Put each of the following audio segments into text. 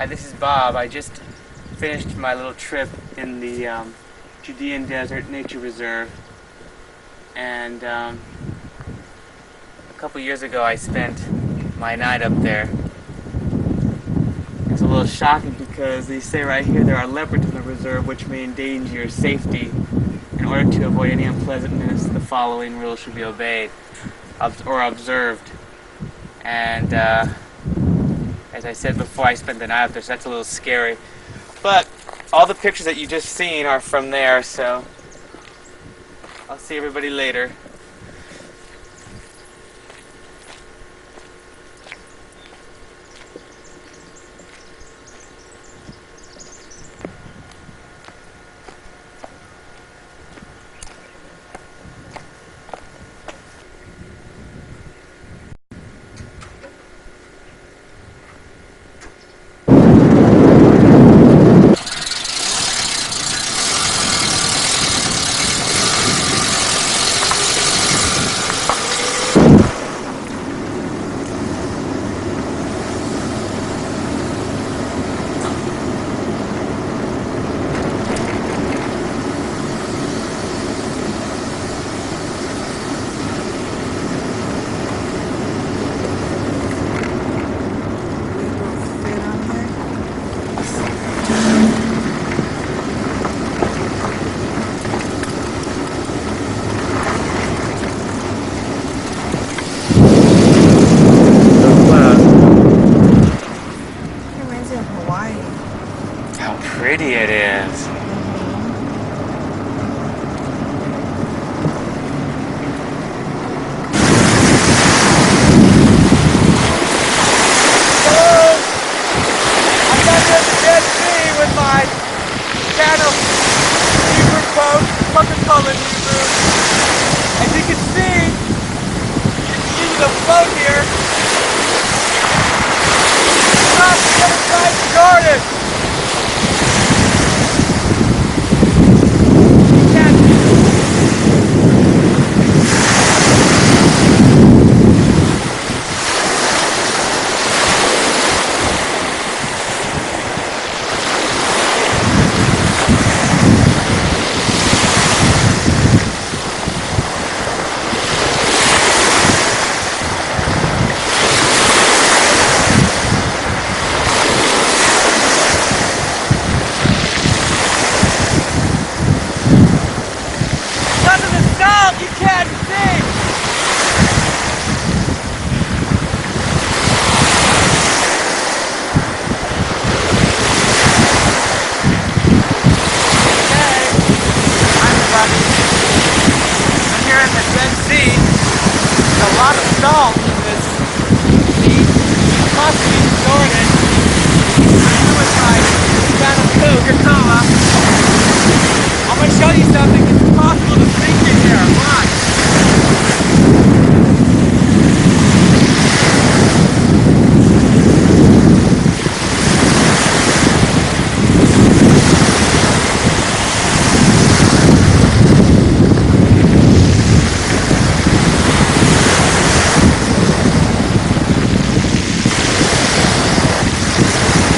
Hi, this is Bob. I just finished my little trip in the Judean Desert Nature Reserve, and a couple years ago I spent my night up there. It's a little shocking because they say right here there are leopards in the reserve which may endanger your safety. In order to avoid any unpleasantness, the following rules should be obeyed or observed. And as I said before, I spent the night up there, so that's a little scary. But all the pictures that you just seen are from there, so I'll see everybody later. How pretty it is. Hello! I'm on the Dead Sea with my channel Hebrew quote, Coca-Cola Hebrew. As you can see, using the boat here. Stop the other side of Jordan! You can't see! Okay, I'm here in the Dead Sea. There's a lot of salt in this sea. Must be Jordan. I'm with my channel Gurrola. I'm going to show you something. It's possible to sink in here. Watch.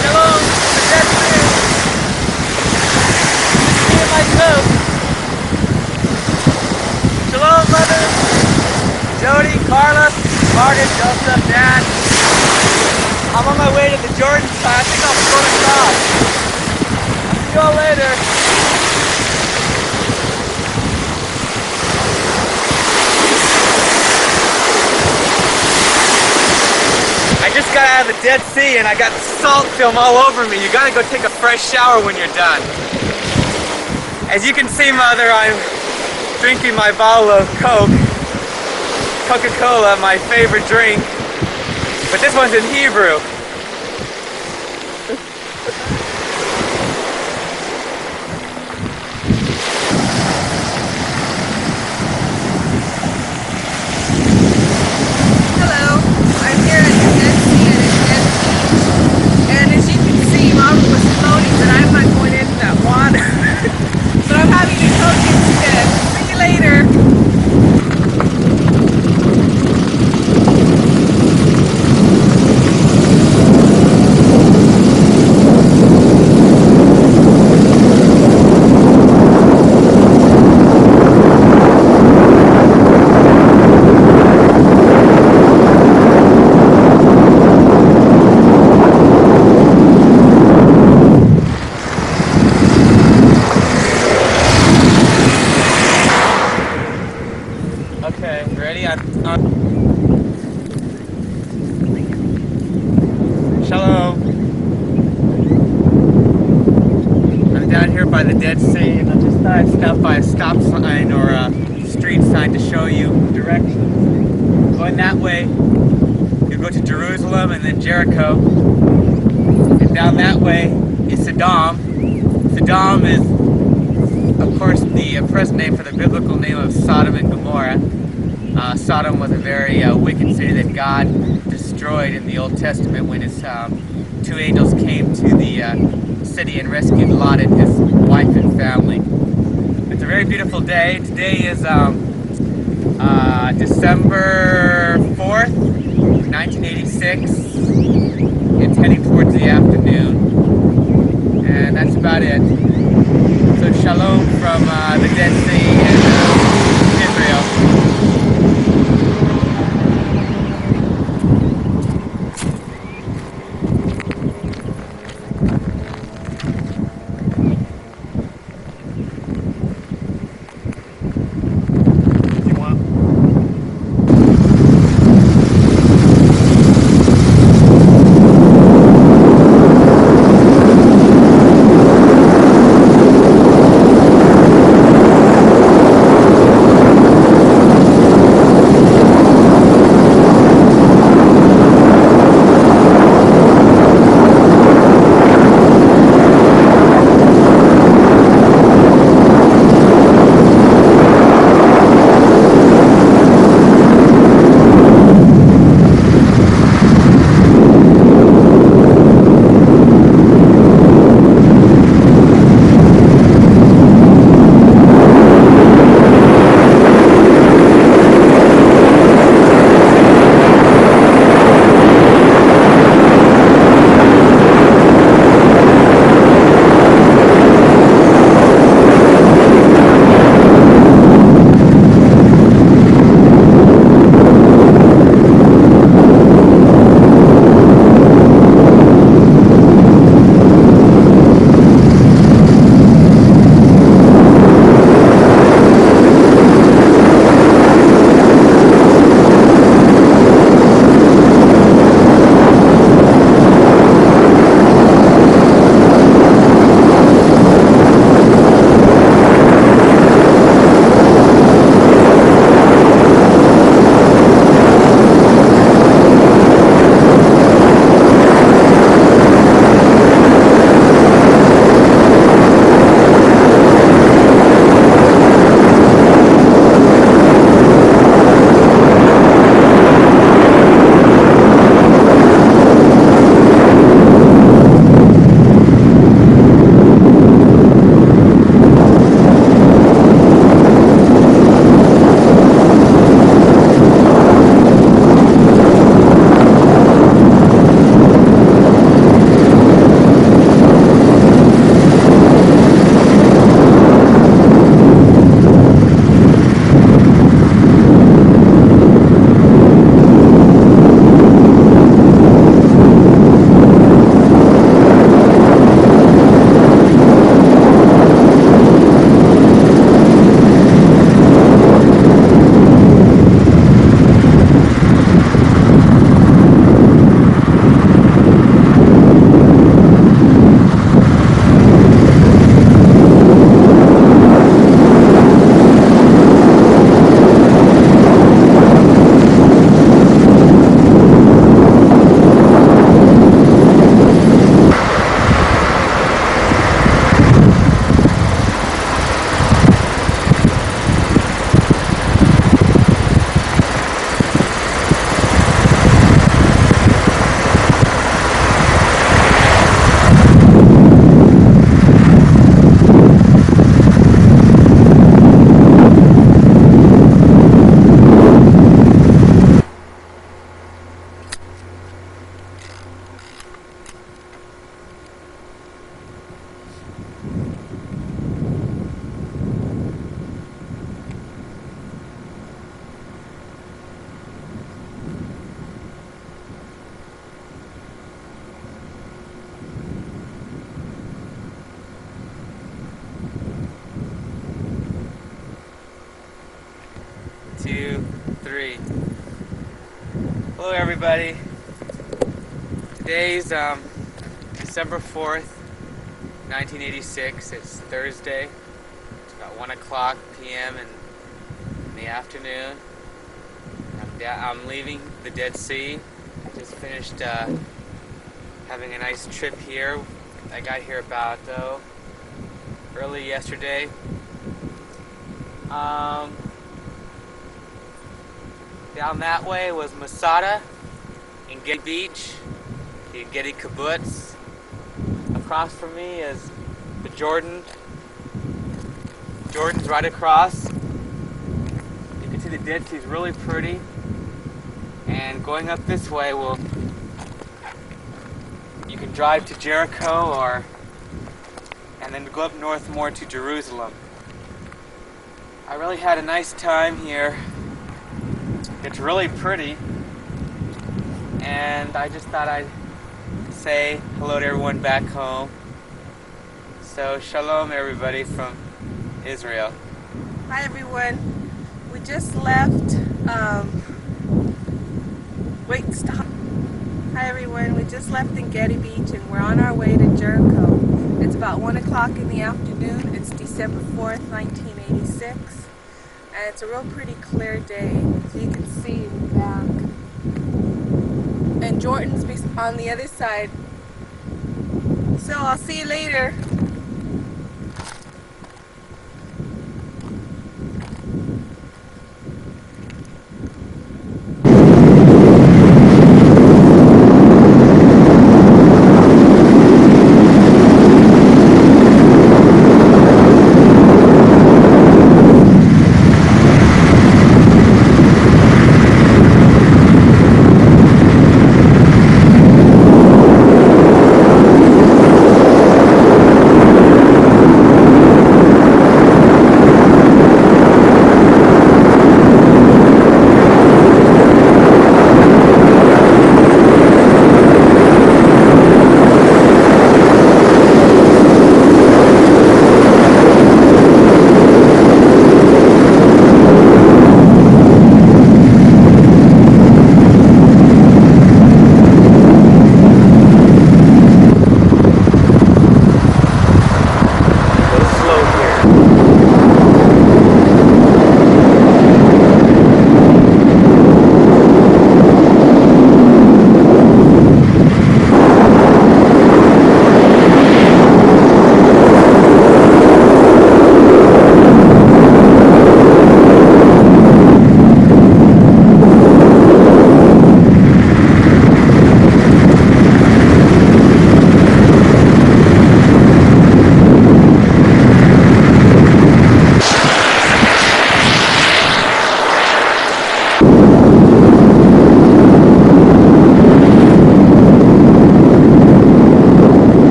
Shalom, the Dead Sea. See my coat. Shalom, mother. Jody, Carla, Martin, Joseph, Dan. I'm on my way to the Jordan side. I think I'll float across. I'll see you all later. I just got out of the Dead Sea and I got salt film all over me. You gotta go take a fresh shower when you're done. As you can see, mother, I'm drinking my bottle of Coca-Cola, my favorite drink. But this one's in Hebrew. Hello, I'm here at the Dead Sea at a Dead Beach. And as you can see, Mama was floating, but I'm not going into that water. But I'm having a Coke instead. See you later. by the Dead Sea, and I just thought I'd stop by a stop sign or a street sign to show you directions. Going that way, you go to Jerusalem and then Jericho, and down that way is Sodom. Sodom is, of course, the present name for the biblical name of Sodom and Gomorrah. Sodom was a very wicked city that God destroyed in the Old Testament when his two angels came to the city and rescued Lot and his wife and family. It's a very beautiful day. Today is December 4th, 1986. It's heading towards the afternoon, and that's about it. So shalom from the Dead Sea and Israel. Hello everybody. Today's December 4th, 1986. It's Thursday. It's about 1 o'clock p.m. in the afternoon. I'm leaving the Dead Sea. I just finished having a nice trip here. I got here about early yesterday. Down that way was Masada and Getty Beach, the Getty Kibbutz. Across from me is the Jordan. Jordan's right across. You can see the Dead Sea is really pretty. And going up this way, you can drive to Jericho and then go up north more to Jerusalem. I really had a nice time here. It's really pretty, and I just thought I'd say hello to everyone back home. So shalom everybody from Israel. Hi everyone. We just left, wait, stop. Hi everyone, we just left in Getty Beach and we're on our way to Jericho. It's about 1 o'clock in the afternoon. It's December 4th, 1986. And it's a real pretty clear day, so you can see in the back. And Jordan's on the other side. So I'll see you later.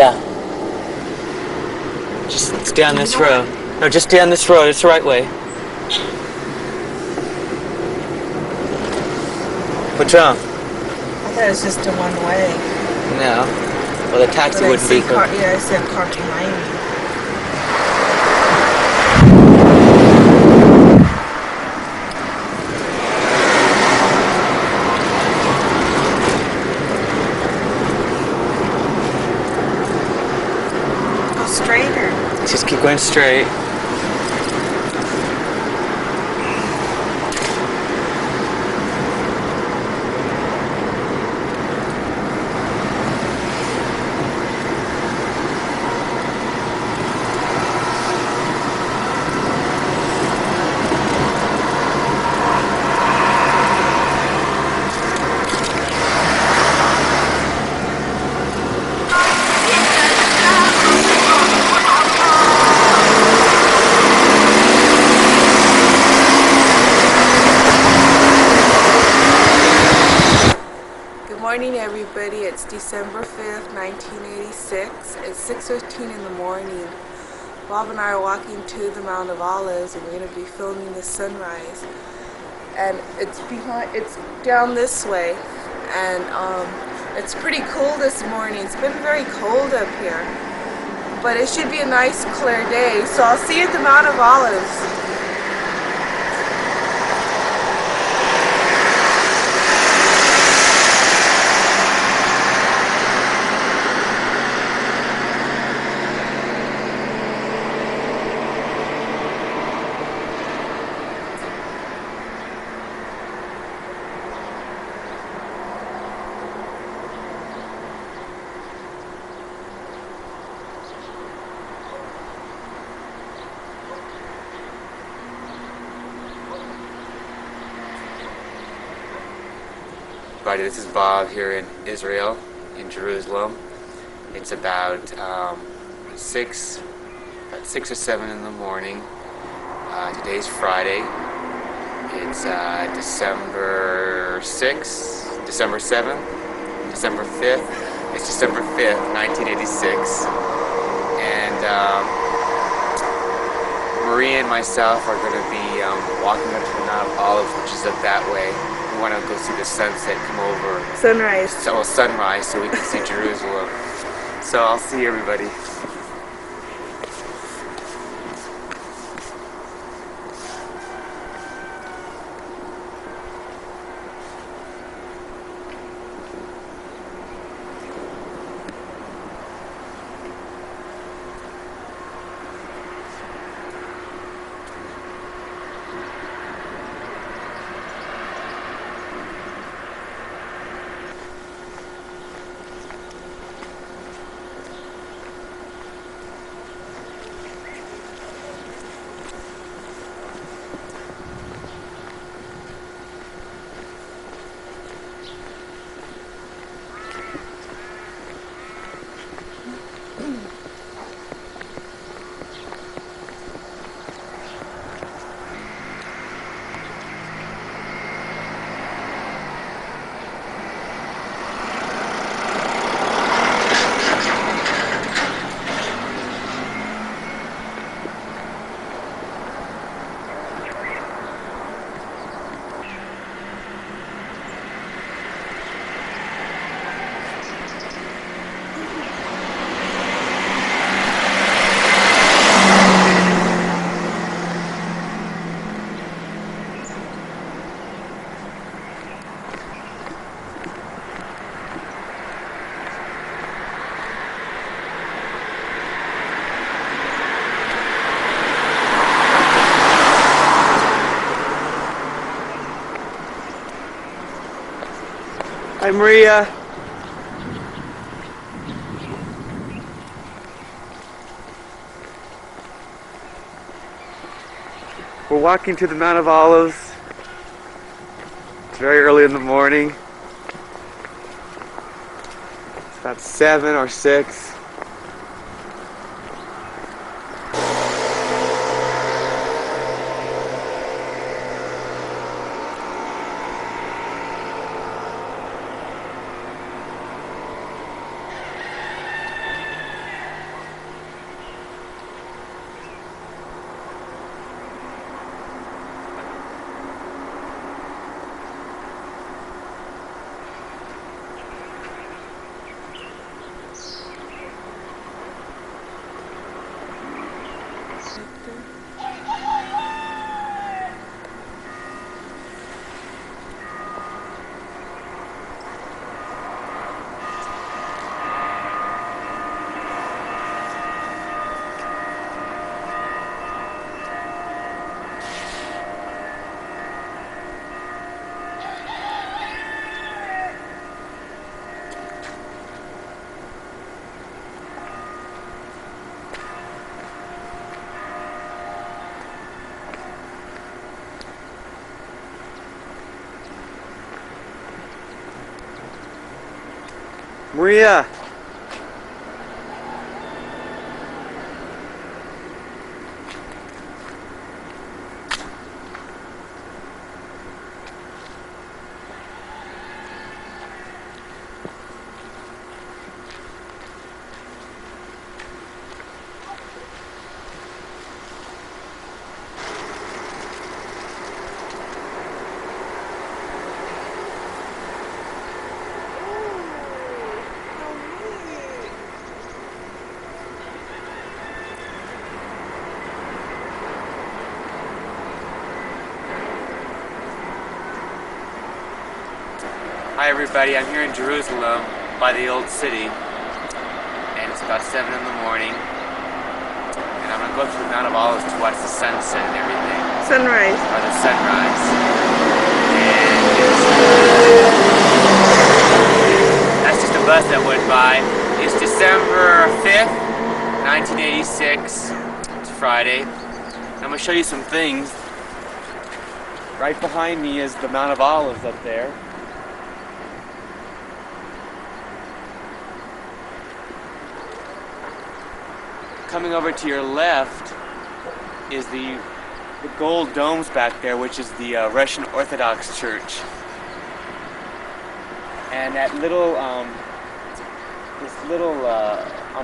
Yeah. Just stay on this road. No, just stay on this road. It's the right way. What's wrong? I thought it was just a one way. No. Well, the taxi But wouldn't be. I see a car behind me. Go straighter. Just keep going straight. Good morning, everybody. It's December 5th, 1986. It's 6:15 in the morning. Bob and I are walking to the Mount of Olives, and we're going to be filming the sunrise. And it's down this way, and it's pretty cool this morning. It's been very cold up here, but it should be a nice, clear day. So I'll see you at the Mount of Olives. Everybody, this is Bob here in Israel, in Jerusalem. It's about 6 or 7 in the morning. Today's Friday. It's December 6th, December 7th, December 5th. It's December 5th, 1986. And Maria and myself are going to be walking up to the Mount of Olives, which is up that way. We want to go see the sunset come over. Sunrise. Sunrise, so we can see Jerusalem. So I'll see everybody. Hi, Maria. We're walking to the Mount of Olives. It's very early in the morning. It's about 7 or 6. Maria! Hi everybody, I'm here in Jerusalem by the old city, and it's about 7 in the morning, and I'm going to go through the Mount of Olives to watch the sunset and everything. Sunrise. Or the sunrise. And that's just a bus that went by. It's December 5th, 1986. It's Friday. I'm going to show you some things. Right behind me is the Mount of Olives up there. Coming over to your left is the gold domes back there, which is the Russian Orthodox Church. And that little, on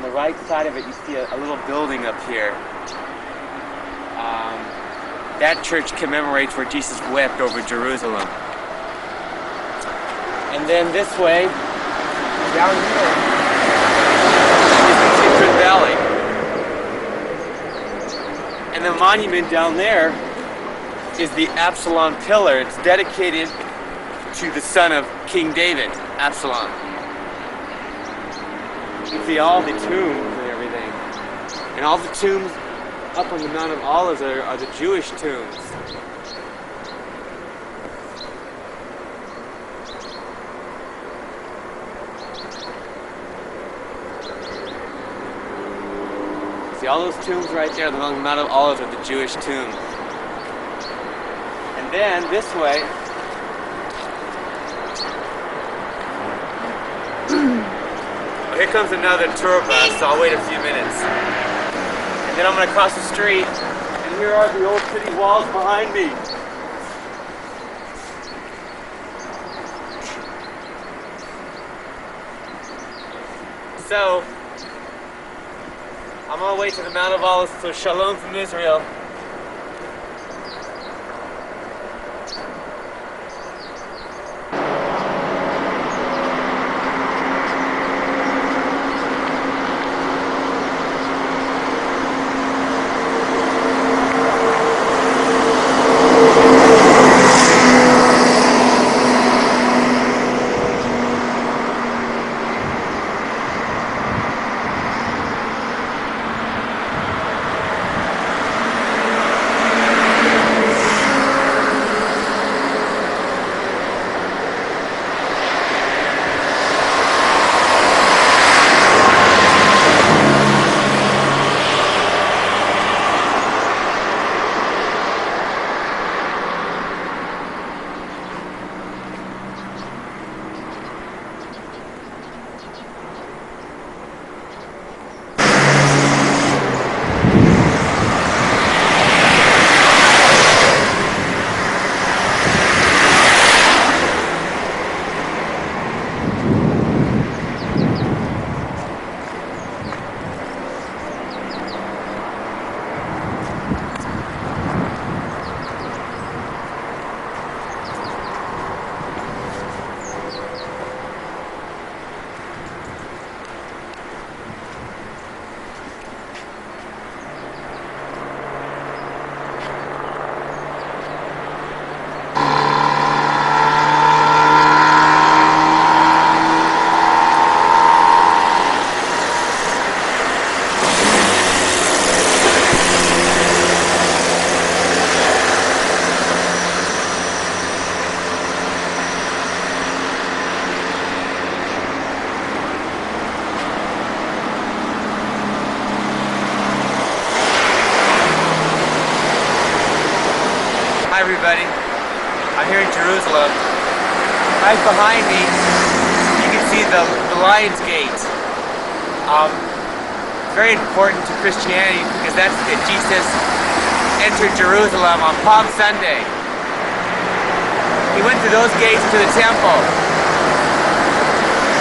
the right side of it, you see a little building up here. That church commemorates where Jesus wept over Jerusalem. And then this way, down here, is the Kidron Valley. And the monument down there is the Absalom Pillar. It's dedicated to the son of King David, Absalom. You can see all the tombs and everything. And all the tombs up on the Mount of Olives are the Jewish tombs. See all those tombs right there along the Mount of Olives are the Jewish tombs. And then this way, well, here comes another tour bus, so I'll wait a few minutes. And then I'm going to cross the street, and here are the old city walls behind me. So, I'm on my way to the Mount of Olives, so shalom from Israel. everybody. I'm here in Jerusalem. Right behind me, you can see the Lion's Gate. Very important to Christianity because that's that Jesus entered Jerusalem on Palm Sunday. He went through those gates to the temple,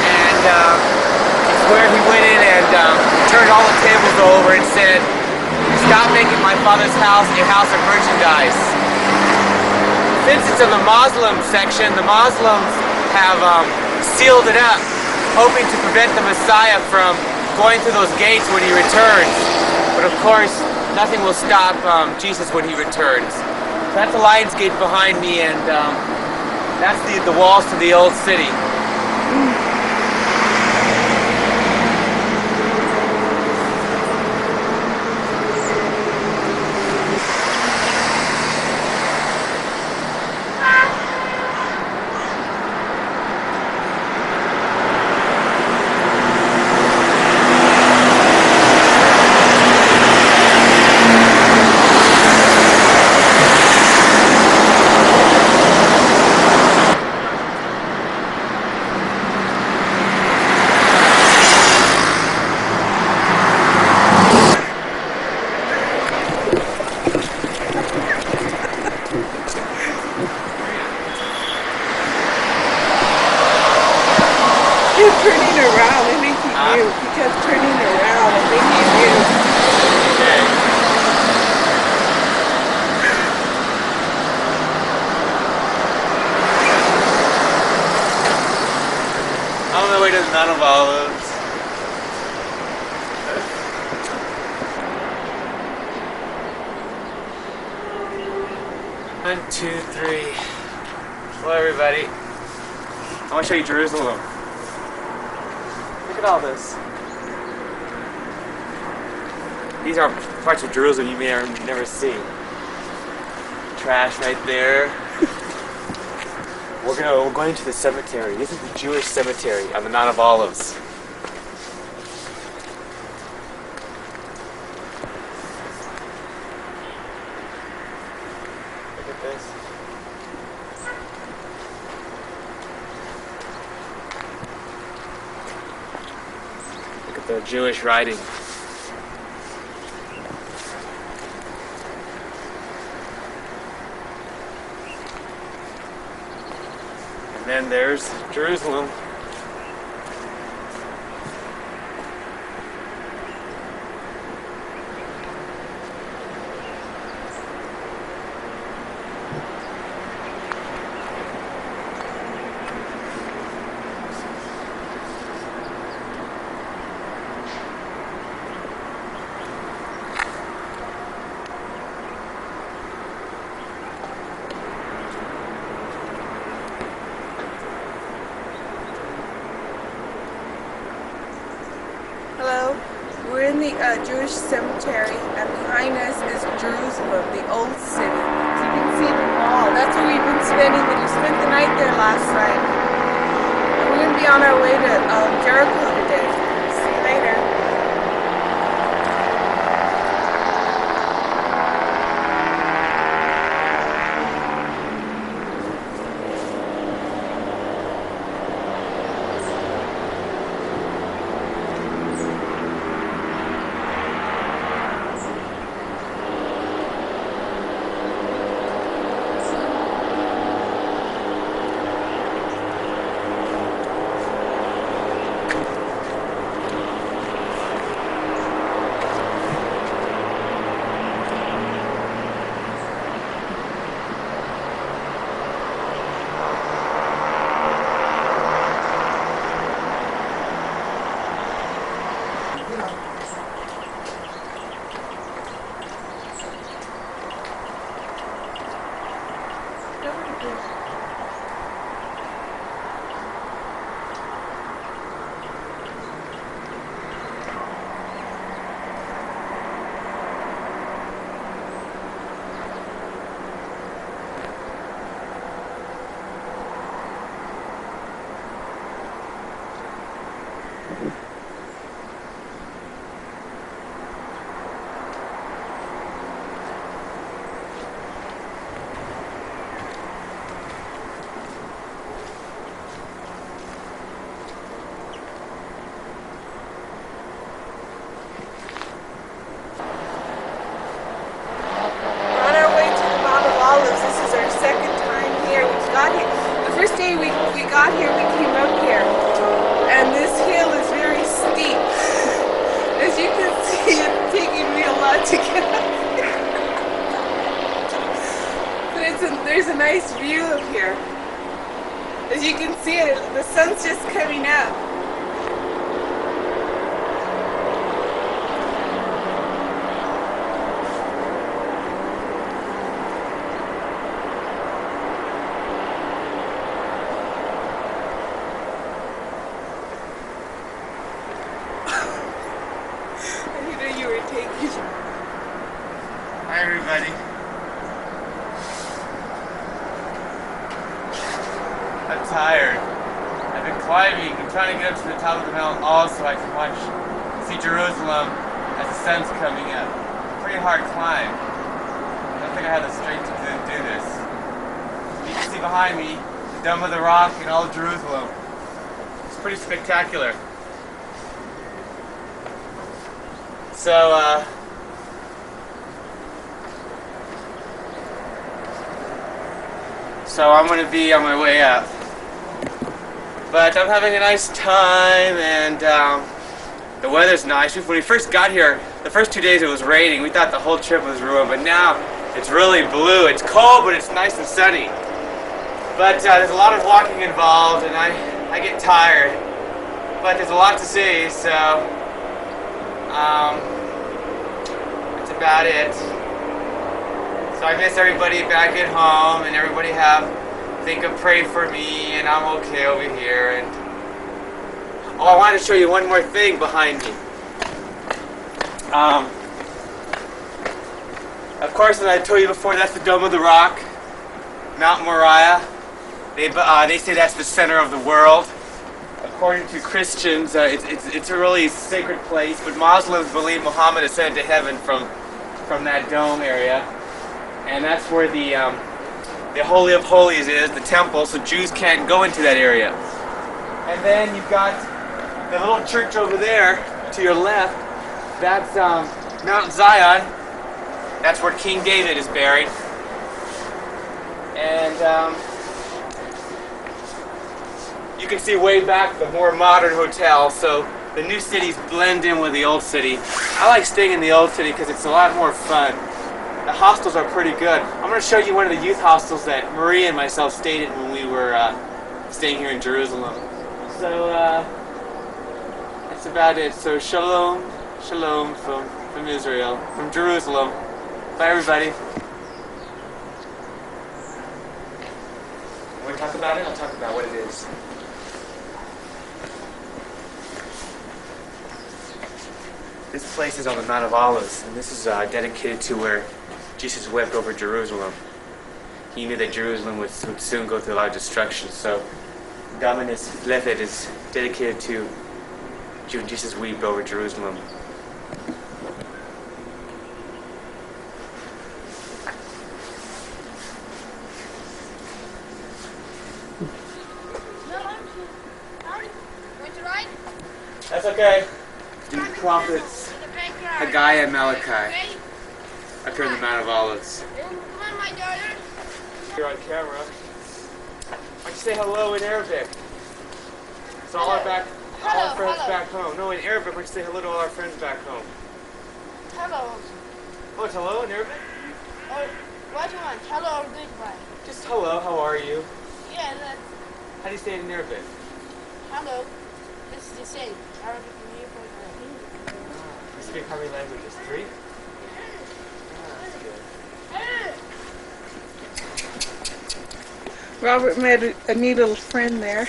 and it's where he went in and turned all the tables over and said, "Stop making my Father's house a house of merchandise." Since it's in the Muslim section, the Muslims have sealed it up, hoping to prevent the Messiah from going through those gates when he returns. But of course, nothing will stop Jesus when he returns. So that's the Lion's Gate behind me, and that's the walls to the old city. Keep turning around. I think he knew. He kept turning around. I think he knew. Okay. On the way to the Mount of Olives. One, two, three. Hello, everybody. I want to show you Jerusalem. Look at all this. These are parts of Jerusalem you may or may never see. Trash right there. We're going to the cemetery. This is the Jewish cemetery on the Mount of Olives. Look at this. Look at the Jewish writing. And then there's Jerusalem. Hello. We're in the Jewish cemetery, and behind us is Jerusalem, the old city. So you can see the wall. That's where we've been spending. We spent the night there last night. And we're going to be on our way to Jericho today. See you later. want to get up here. But there's a nice view of here. As you can see it, the sun's just coming up. You were taking. Hi everybody. I'm tired. I've been climbing. I'm trying to get up to the top of the mountain all so I can see Jerusalem as the sun's coming up. Pretty hard climb. I don't think I have the strength to do this. You can see behind me the Dome of the Rock and all of Jerusalem. It's pretty spectacular. So I'm going to be on my way up. But I'm having a nice time, and the weather's nice. When we first got here, the first 2 days it was raining. We thought the whole trip was ruined, but now it's really blue. It's cold, but it's nice and sunny. But there's a lot of walking involved, and I get tired. But there's a lot to see, so that's about it. So I miss everybody back at home, and everybody think of prayed for me, and I'm okay over here. And oh, I wanted to show you one more thing behind me. Of course, as I told you before, that's the Dome of the Rock, Mount Moriah. They say that's the center of the world. According to Christians, it's a really sacred place, but Muslims believe Muhammad ascended to heaven from that dome area, and that's where the Holy of Holies is, the temple, so Jews can't go into that area. And then you've got the little church over there to your left. That's Mount Zion. That's where King David is buried. And you can see way back the more modern hotel, so the new cities blend in with the old city. I like staying in the old city because it's a lot more fun. The hostels are pretty good. I'm going to show you one of the youth hostels that Marie and myself stayed in when we were staying here in Jerusalem. So that's about it. So shalom, shalom from Israel, from Jerusalem. Bye everybody. Want to talk about it? I'll talk about what it is. This place is on the Mount of Olives, and this is dedicated to where Jesus wept over Jerusalem. He knew that Jerusalem would soon go through a lot of destruction, so Dominus Flethed is dedicated to Jesus weep over Jerusalem. That's okay. The prophets Haggai and Malachi up here in the Mount of Olives. You're on camera. Why don't you say hello in Arabic? So all our friends back home. No, in Arabic, why don't you say hello to all our friends back home? Hello. Oh, it's hello in Arabic? Or what do you want? Hello or goodbye? Just hello, how are you? Yeah, that's How do you say it in Arabic? hello. This is the same. Arabic and Hebrew and English. You speak how many languages? 3? Robert met a neat little friend there.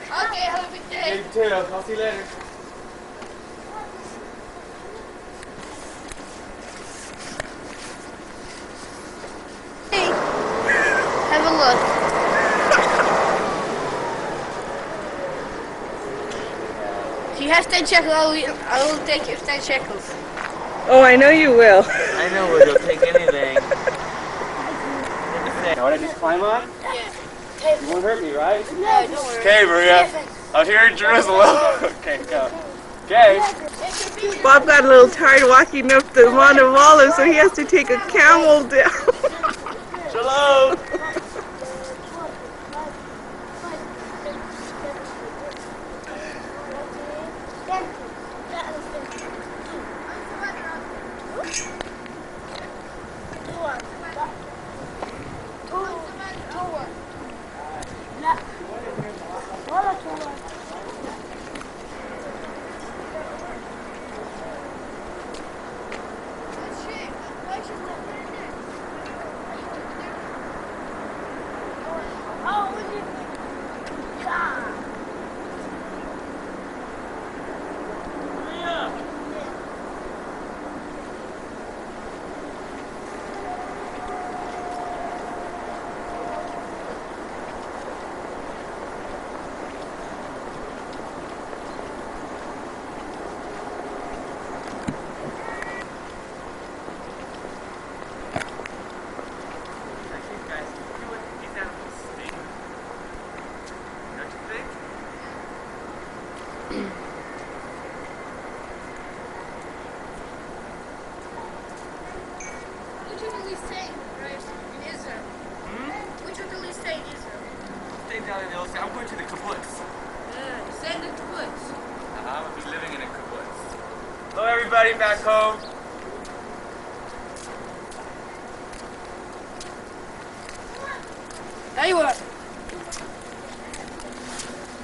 Okay, have a good day. You too. I'll see you later. Hey, have a look. If you have 10 shekels, I will take your 10 shekels. Oh, I know you will. I know we'll take anything. Now what I just climb on? Yeah. You won't hurt me, right? No, don't worry. Okay, Maria. Out here in Jerusalem. Okay, go. Okay. Bob got a little tired walking up the Mount of Olives, so he has to take a camel down. Shalom. Which would they stay, right? In Israel. Which would they stay in Israel? Stay down in the old. I'm going to the kibbutz. Yeah, stay in the kibbutz. I'm gonna be living in a kibbutz. Hello, everybody back home. أيوة.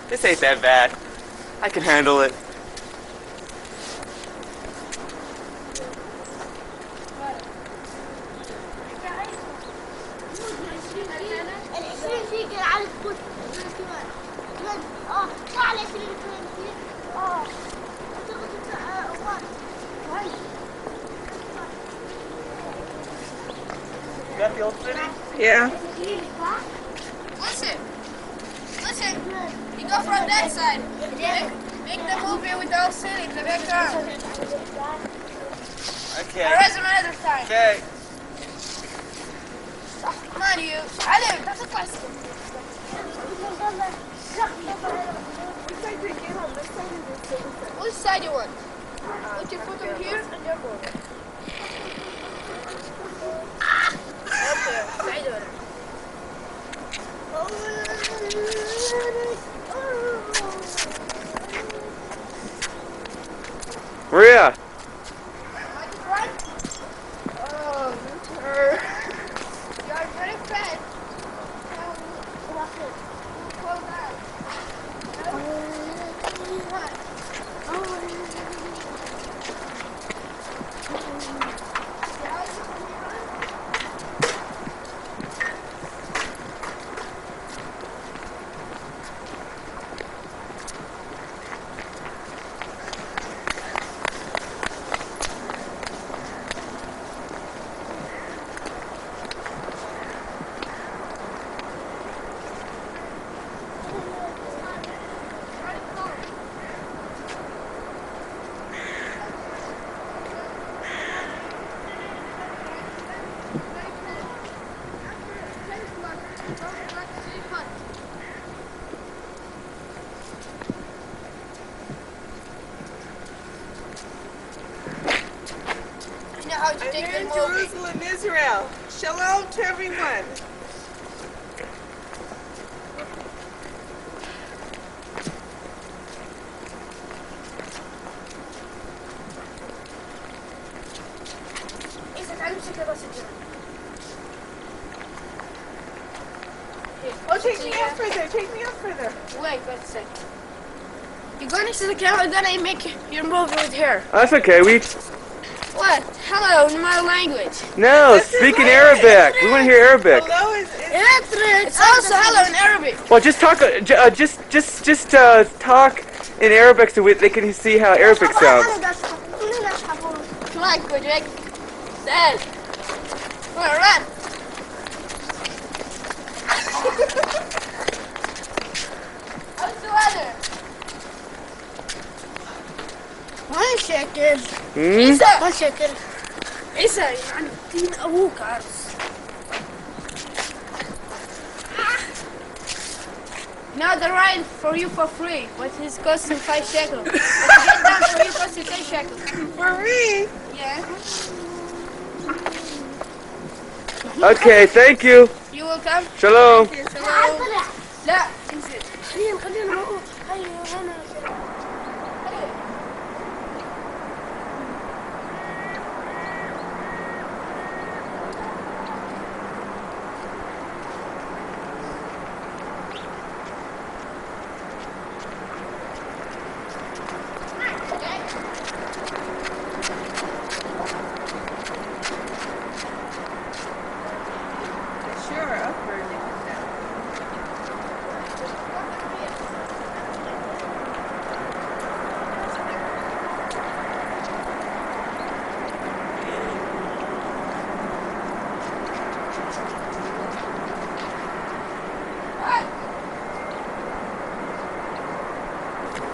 This ain't that bad. I can handle it. You got the old city? Yeah. Listen. Listen. You go from that side. Make the movie with the old city in the background. Okay. The rest another time. Okay. Come on, you. Adam, that's a question. Which side you want? Put your foot over here and your foot. Okay, side order. Maria. Want to run? Oh, winter. You are very fat. Slow down. You know how to I'm take here the in movie. Jerusalem, Israel. Shalom to everyone. Isa, تعالوا نمسك الراس الجمل. Oh, take me up further. Take me up further. Wait a second. You're going to the camera, then I make your movie with her. That's okay. What? Hello, in my language. No, This is speak in Arabic. Arabic. We want to hear Arabic. Hello is It's also hello in Arabic. Well, just talk. Just talk in Arabic so they can see how Arabic sounds. Come on, Kudrik. Dad. Come on, run. How's the weather? ما شكل عيسى ما شكل عيسى يعني دين أبوك عرس Now the ride for you for free, but it's costing 5 shekels. But to get down for you costing 10 shekels. for me. Yeah. Okay, thank you. You will come? Shalom. لا انزل. خلينا نروح. هيا هنا. Sure, upward.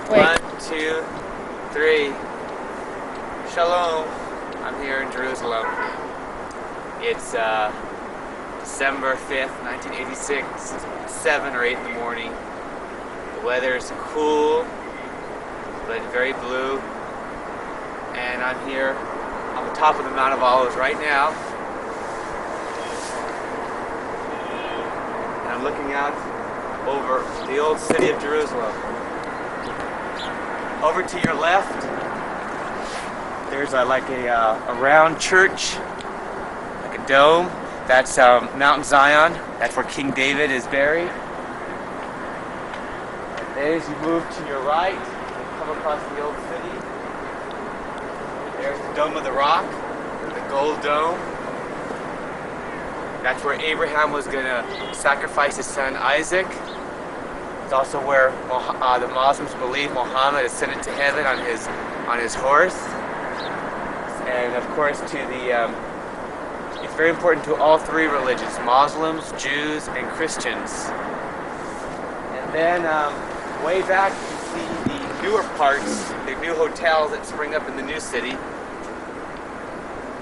One, two, three. Shalom. I'm here in Jerusalem. It's December 5th, 1986, 7 or 8 in the morning. The weather is cool. but very blue. And I'm here on the top of the Mount of Olives right now. And I'm looking out over the old city of Jerusalem. Over to your left, there's like a round church, like a dome. That's Mount Zion. That's where King David is buried. And then as you move to your right, you come across the old city. There's the Dome of the Rock, the gold dome. That's where Abraham was going to sacrifice his son Isaac. It's also where the Muslims believe Muhammad ascended to heaven on his horse. And of course, it's very important to all three religions: Muslims, Jews, and Christians. And then way back, you can see the newer parts, the new hotels that spring up in the new city.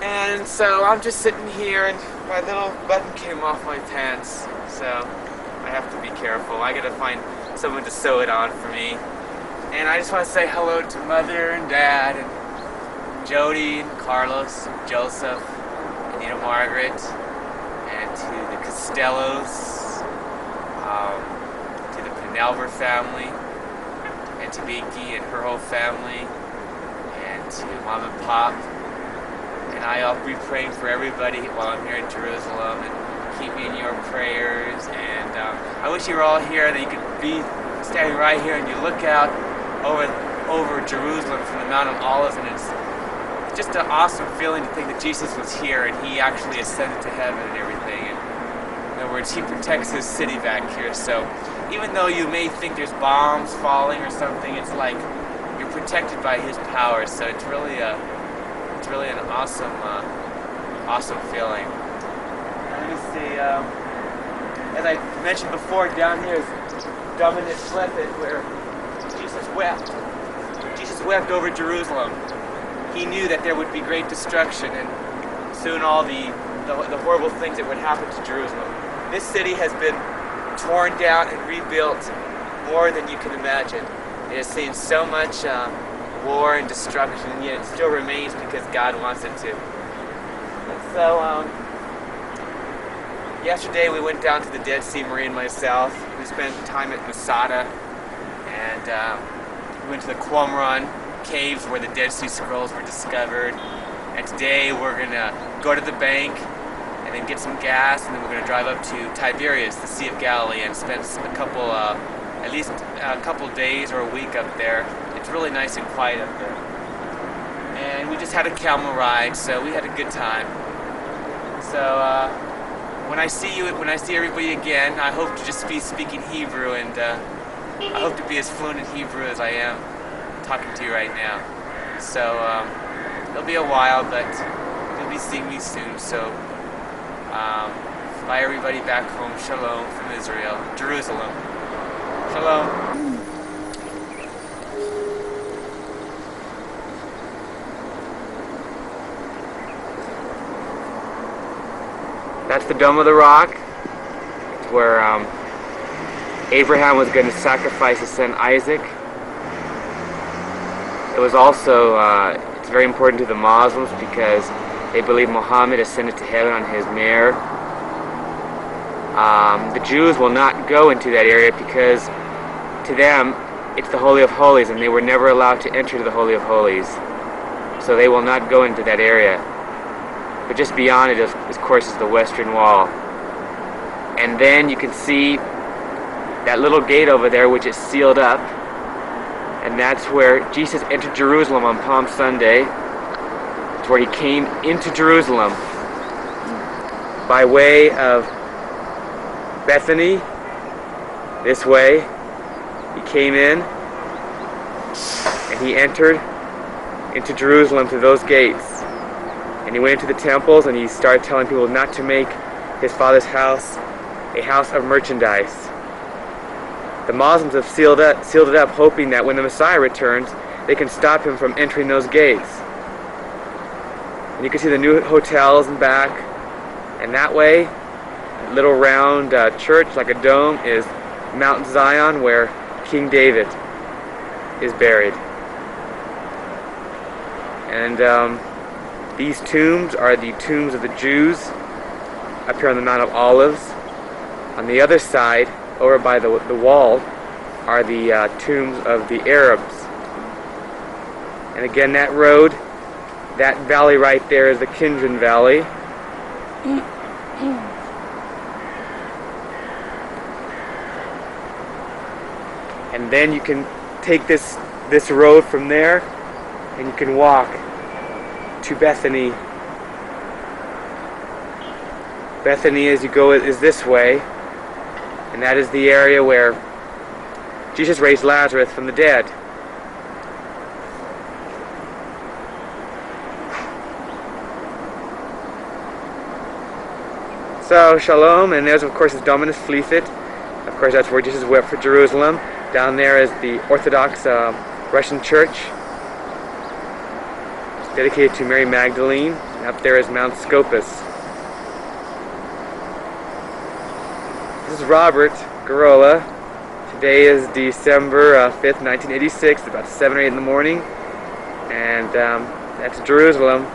And so I'm just sitting here, and my little button came off my pants, so I have to be careful. I gotta find someone to sew it on for me. And I just want to say hello to Mother and Dad, and Jody, and Carlos, and Joseph, and Margaret, and to the Costellos, to the Penelver family, and to Binky and her whole family, and to Mom and Pop. And I'll be praying for everybody while I'm here in Jerusalem, and keep me in your prayers. And I wish you were all here, that you could be standing right here and you look out over Jerusalem from the Mount of Olives, and it's just an awesome feeling to think that Jesus was here and he actually ascended to heaven and everything. And in other words, he protects his city back here. So even though you may think there's bombs falling or something, it's like you're protected by his power. So it's really an awesome feeling. Let me see. As I mentioned before, down here is Dominus Flepid, where Jesus wept. Jesus wept over Jerusalem. He knew that there would be great destruction, and soon all the horrible things that would happen to Jerusalem. This city has been torn down and rebuilt more than you can imagine. It has seen so much war and destruction, and yet it still remains because God wants it to. And so, yesterday we went down to the Dead Sea, Marie and myself. We spent time at Masada, and we went to the Qumran caves where the Dead Sea Scrolls were discovered. And today we're going to go to the bank and then get some gas, and then we're going to drive up to Tiberias, the Sea of Galilee, and spend at least a couple days or a week up there. It's really nice and quiet up there. And we just had a camel ride, so we had a good time. So when I see everybody again, I hope to just be speaking Hebrew, and I hope to be as fluent in Hebrew as I am talking to you right now. So it'll be a while, but you'll be seeing me soon. So bye everybody back home. Shalom from Israel, Jerusalem. Shalom. That's the Dome of the Rock. It's where Abraham was going to sacrifice his son Isaac. It was also, it's very important to the Muslims because they believe Muhammad ascended to heaven on his mare. The Jews will not go into that area because to them it's the Holy of Holies, and they were never allowed to enter the Holy of Holies. So they will not go into that area. But just beyond it, of course, is the Western Wall. And then you can see that little gate over there, which is sealed up. And that's where Jesus entered Jerusalem on Palm Sunday. It's where he came into Jerusalem by way of Bethany, this way. He came in and he entered into Jerusalem through those gates. And he went into the temples and he started telling people not to make his father's house a house of merchandise. The Muslims have sealed it up, hoping that when the Messiah returns, they can stop him from entering those gates. And you can see the new hotels in back. And that way, a little round church like a dome is Mount Zion, where King David is buried. And these tombs are the tombs of the Jews up here on the Mount of Olives. On the other side, over by the wall, are the tombs of the Arabs. And again, that road, that valley right there is the Kidron Valley. And then you can take this road from there and you can walk to Bethany. Bethany, as you go, is this way, and that is the area where Jesus raised Lazarus from the dead. So, shalom, and there's of course is Dominus Flecit. Of course, that's where Jesus wept for Jerusalem. Down there is the Orthodox Russian Church, dedicated to Mary Magdalene. And up there is Mount Scopus. This is Robert Gurrola. Today is December 5th, 1986, about 7 or 8 in the morning. And that's Jerusalem.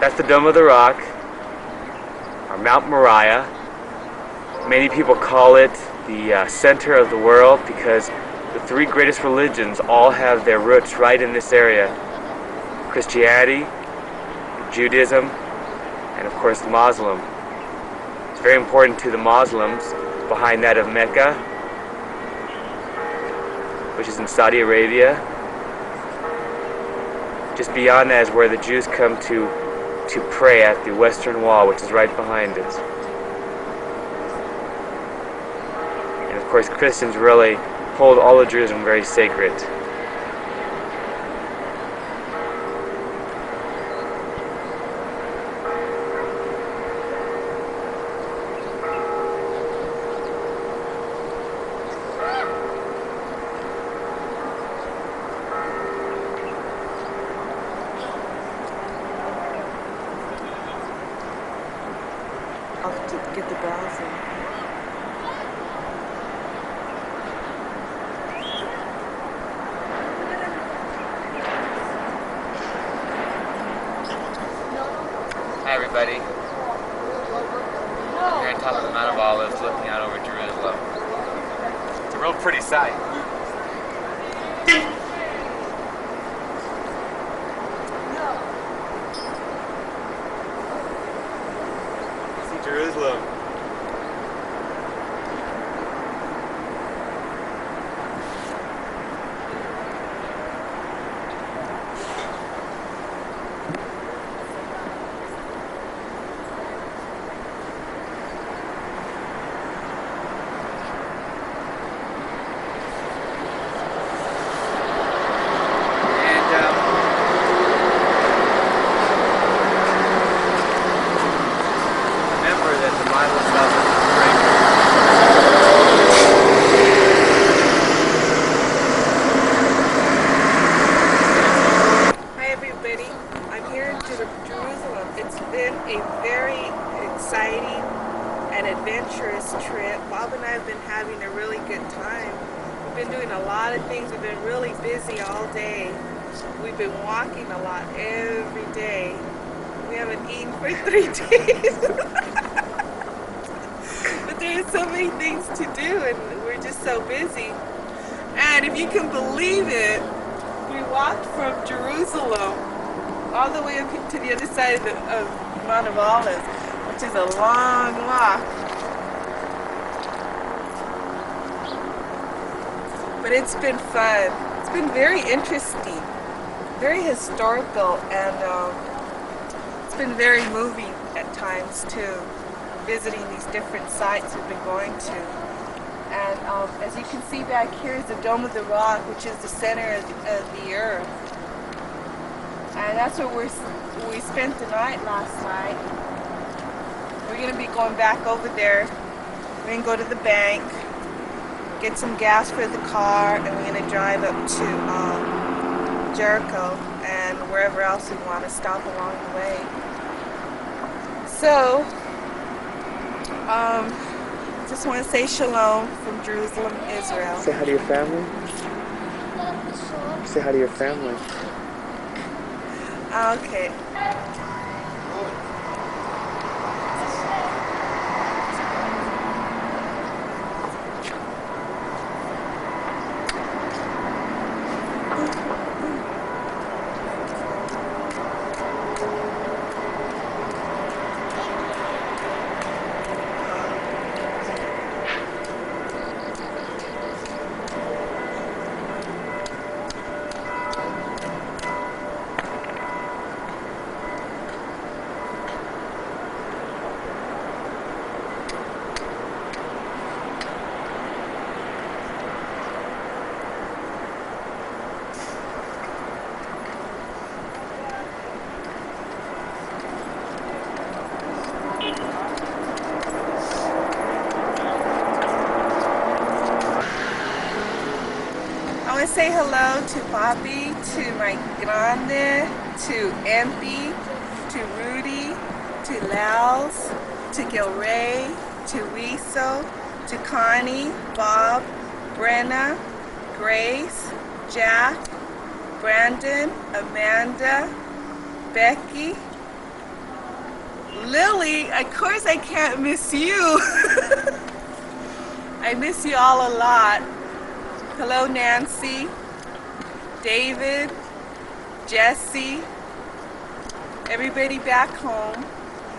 That's the Dome of the Rock, or Mount Moriah. Many people call it the center of the world because the three greatest religions all have their roots right in this area. Christianity, Judaism, and of course Muslim. It's very important to the Muslims. Behind that of Mecca, which is in Saudi Arabia. Just beyond that is where the Jews come to pray at the Western Wall, which is right behind it. And of course Christians really hold all of Jerusalem very sacred. I'll have to get the browser. Hi everybody. I'm here on top of the Mount of Olives looking out over Jerusalem. It's a real pretty sight. Jerusalem. Jerusalem. It's been a very exciting and adventurous trip. Bob and I have been having a really good time. We've been doing a lot of things. We've been really busy all day. We've been walking a lot every day. We haven't eaten for 3 days. But there are so many things to do and we're just so busy. And if you can believe it, we walked from Jerusalem all the way up to the other side of the Mount of Olives, which is a long walk. But it's been fun. It's been very interesting, very historical, and it's been very moving at times too, visiting these different sites we've been going to. And as you can see back here is the Dome of the Rock, which is the center of the earth. And that's where we spent the night last night. We're going to be going back over there. We're going to go to the bank, get some gas for the car, and we're going to drive up to Jericho and wherever else we want to stop along the way. So, it's Just want to say shalom from Jerusalem, Israel. Say hi to your family. Say hi to your family. Okay. I want to say hello to Bobby, to my Grande, to Empy, to Rudy, to Lals, to Gilray, to Riso, to Connie, Bob, Brenna, Grace, Jack, Brandon, Amanda, Becky, Lily. Of course I can't miss you. I miss you all a lot. Hello Nancy, David, Jesse, everybody back home.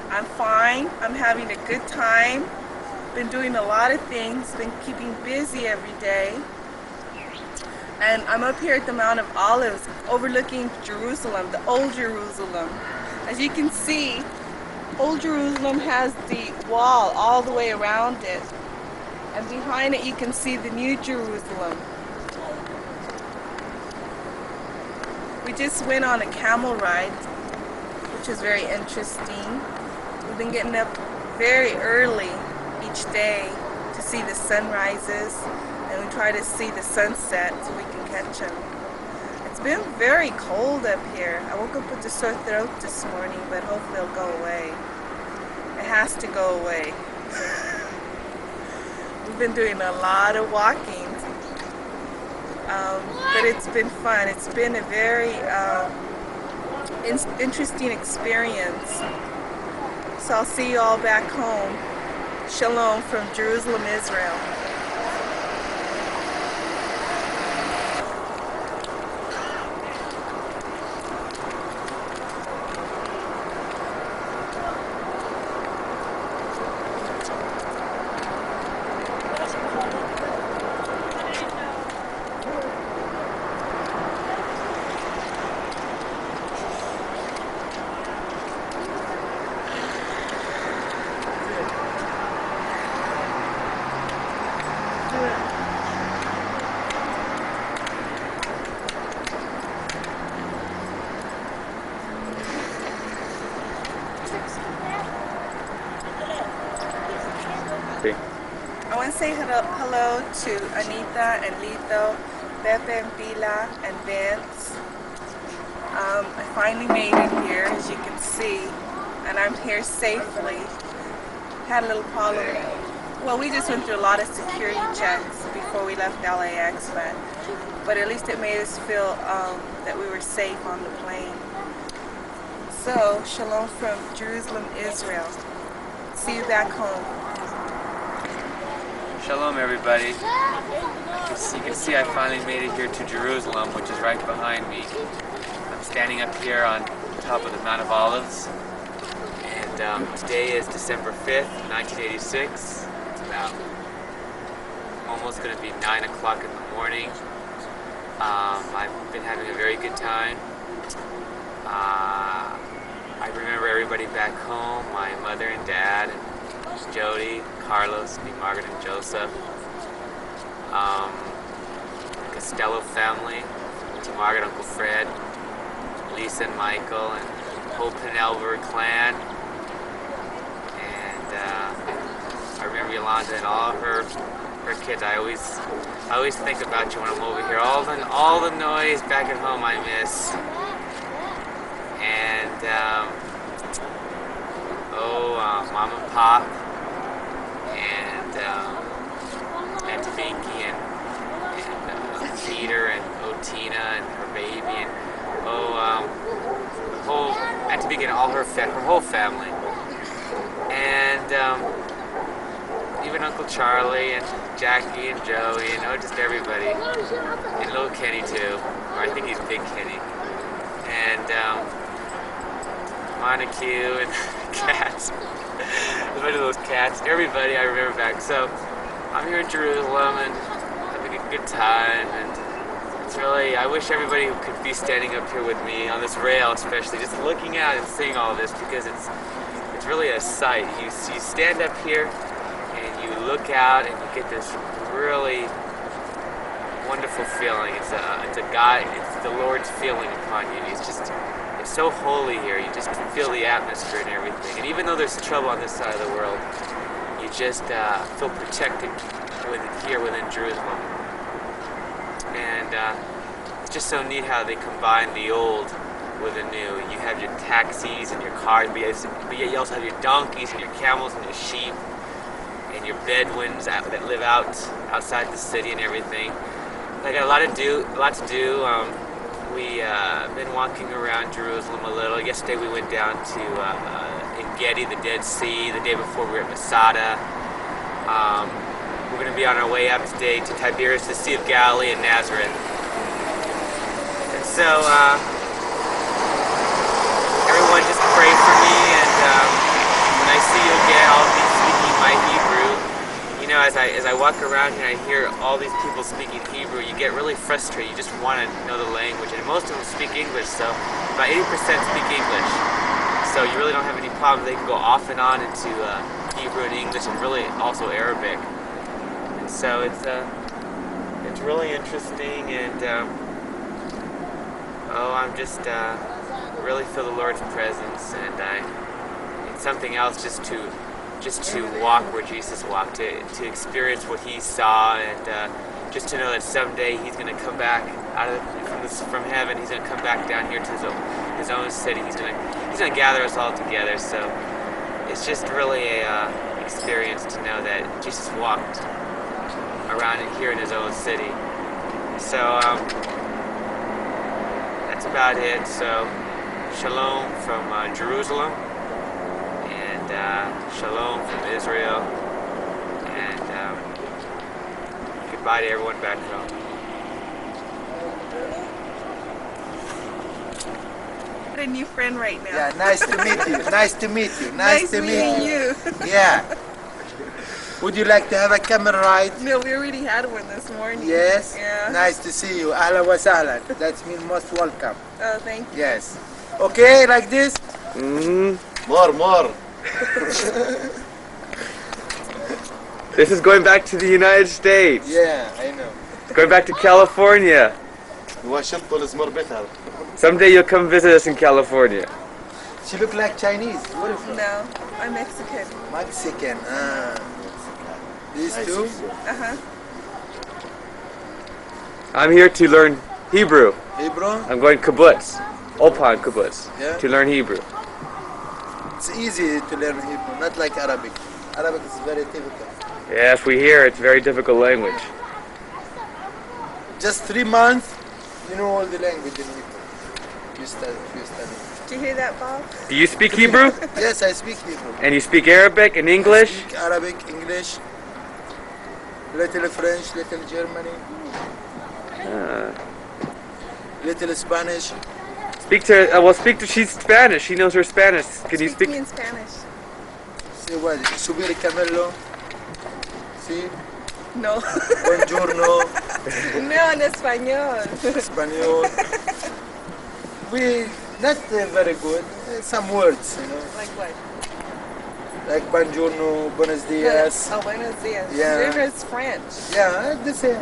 I'm fine. I'm having a good time. Been doing a lot of things. Been keeping busy every day. And I'm up here at the Mount of Olives overlooking Jerusalem, the old Jerusalem. As you can see, old Jerusalem has the wall all the way around it. And behind it you can see the new Jerusalem. We just went on a camel ride, which is very interesting. We've been getting up very early each day to see the sunrises, and we try to see the sunset so we can catch them. It's been very cold up here. I woke up with a sore throat this morning, but hopefully it'll go away. It has to go away. We've been doing a lot of walking, but it's been fun. It's been a very interesting experience. So I'll see you all back home. Shalom from Jerusalem, Israel. I want to say hello to Anita and Lito, Pepe and Pila and Vince. I finally made it here, as you can see, and I'm here safely. Had a little problem. Well, we just went through a lot of security checks before we left LAX, but at least it made us feel that we were safe on the plane. So, shalom from Jerusalem, Israel. See you back home. Shalom, everybody. As you can see, I finally made it here to Jerusalem, which is right behind me. I'm standing up here on top of the Mount of Olives, and today is December 5th, 1986. It's about almost going to be 9 o'clock in the morning. I've been having a very good time. I remember everybody back home, my mother and dad, and Jody, Carlos, me, Margaret, and Joseph. Costello family, to Margaret, Uncle Fred, Lisa and Michael, and the whole Penelver clan. And I remember Yolanda and all of her kids. I always think about you when I'm over here. All the noise back at home I miss. And Mom and Pop, and Tina and her baby, and the whole at the beginning, her whole family, and even Uncle Charlie and Jackie and Joey, just everybody, and little Kenny too, or I think he's Big Kenny, and Montague and cats. A bunch of those cats. Everybody I remember back. So I'm here in Jerusalem and having a good time, and it's really, I wish everybody could be standing up here with me on this rail, especially just looking out and seeing all this, because it's really a sight. You stand up here and you look out and you get this really wonderful feeling. It's the Lord's feeling upon you. It's so holy here. You just feel the atmosphere and everything. And even though there's trouble on this side of the world, you just feel protected here within Jerusalem. And it's just so neat how they combine the old with the new. You have your taxis and your cars, but yet you also have your donkeys and your camels and your sheep and your Bedouins that live outside the city and everything. I got a lot to do. We've been walking around Jerusalem a little. Yesterday we went down to En Gedi, the Dead Sea. The day before we were at Masada. We're going to be on our way up today to Tiberias, the Sea of Galilee, and Nazareth. And so everyone just pray for me, and when I see you again, I'll be speaking my Hebrew. As I walk around here and I hear all these people speaking Hebrew, you get really frustrated. You just want to know the language, and most of them speak English, so about 80% speak English. So you really don't have any problem. They can go off and on into Hebrew and English, and really also Arabic. And so it's really interesting, and I'm just really feel the Lord's presence, and it's something else just to walk where Jesus walked, to experience what he saw, and just to know that someday he's going to come back from heaven. He's going to come back down here to his own city. He's going to gather us all together. So it's just really a experience to know that Jesus walked around here in his own city. So that's about it. So shalom from Jerusalem. Shalom from Israel, and goodbye to everyone back home. Got a new friend right now. Yeah, nice to meet you. Nice to meet you. Nice to meet you. Yeah. Would you like to have a camel ride? No, we already had one this morning. Yes? Yeah. Nice to see you. Ahlan wa sahlan. That means most welcome. Oh, thank you. Yes. Okay, like this? More. This is going back to the United States. Yeah, I know. Going back to California. Someday you'll come visit us in California. She look like Chinese. What is she? No, I'm Mexican. Mexican. These two? Uh-huh. I'm here to learn Hebrew. Hebrew? I'm going kibbutz, Opan kibbutz, Yeah. to learn Hebrew. It's easy to learn Hebrew, not like Arabic. Arabic is very difficult. Yes, we hear it's a very difficult language. Just 3 months, you know all the language in Hebrew. You study. Did you hear that, Bob? Do you speak Hebrew? Yes, I speak Hebrew. And you speak Arabic and I English? speak Arabic, English, little French, little Germany, little Spanish. She's Spanish. She knows her Spanish. Can you Speak speak? to me in Spanish. See what? Subir Camello. See? No. Buongiorno. No, en español. Espanol. We not very good. Some words, Like what? like buongiorno, buenos dias. Oh, buenos dias. Yeah. River's French. Yeah, the same.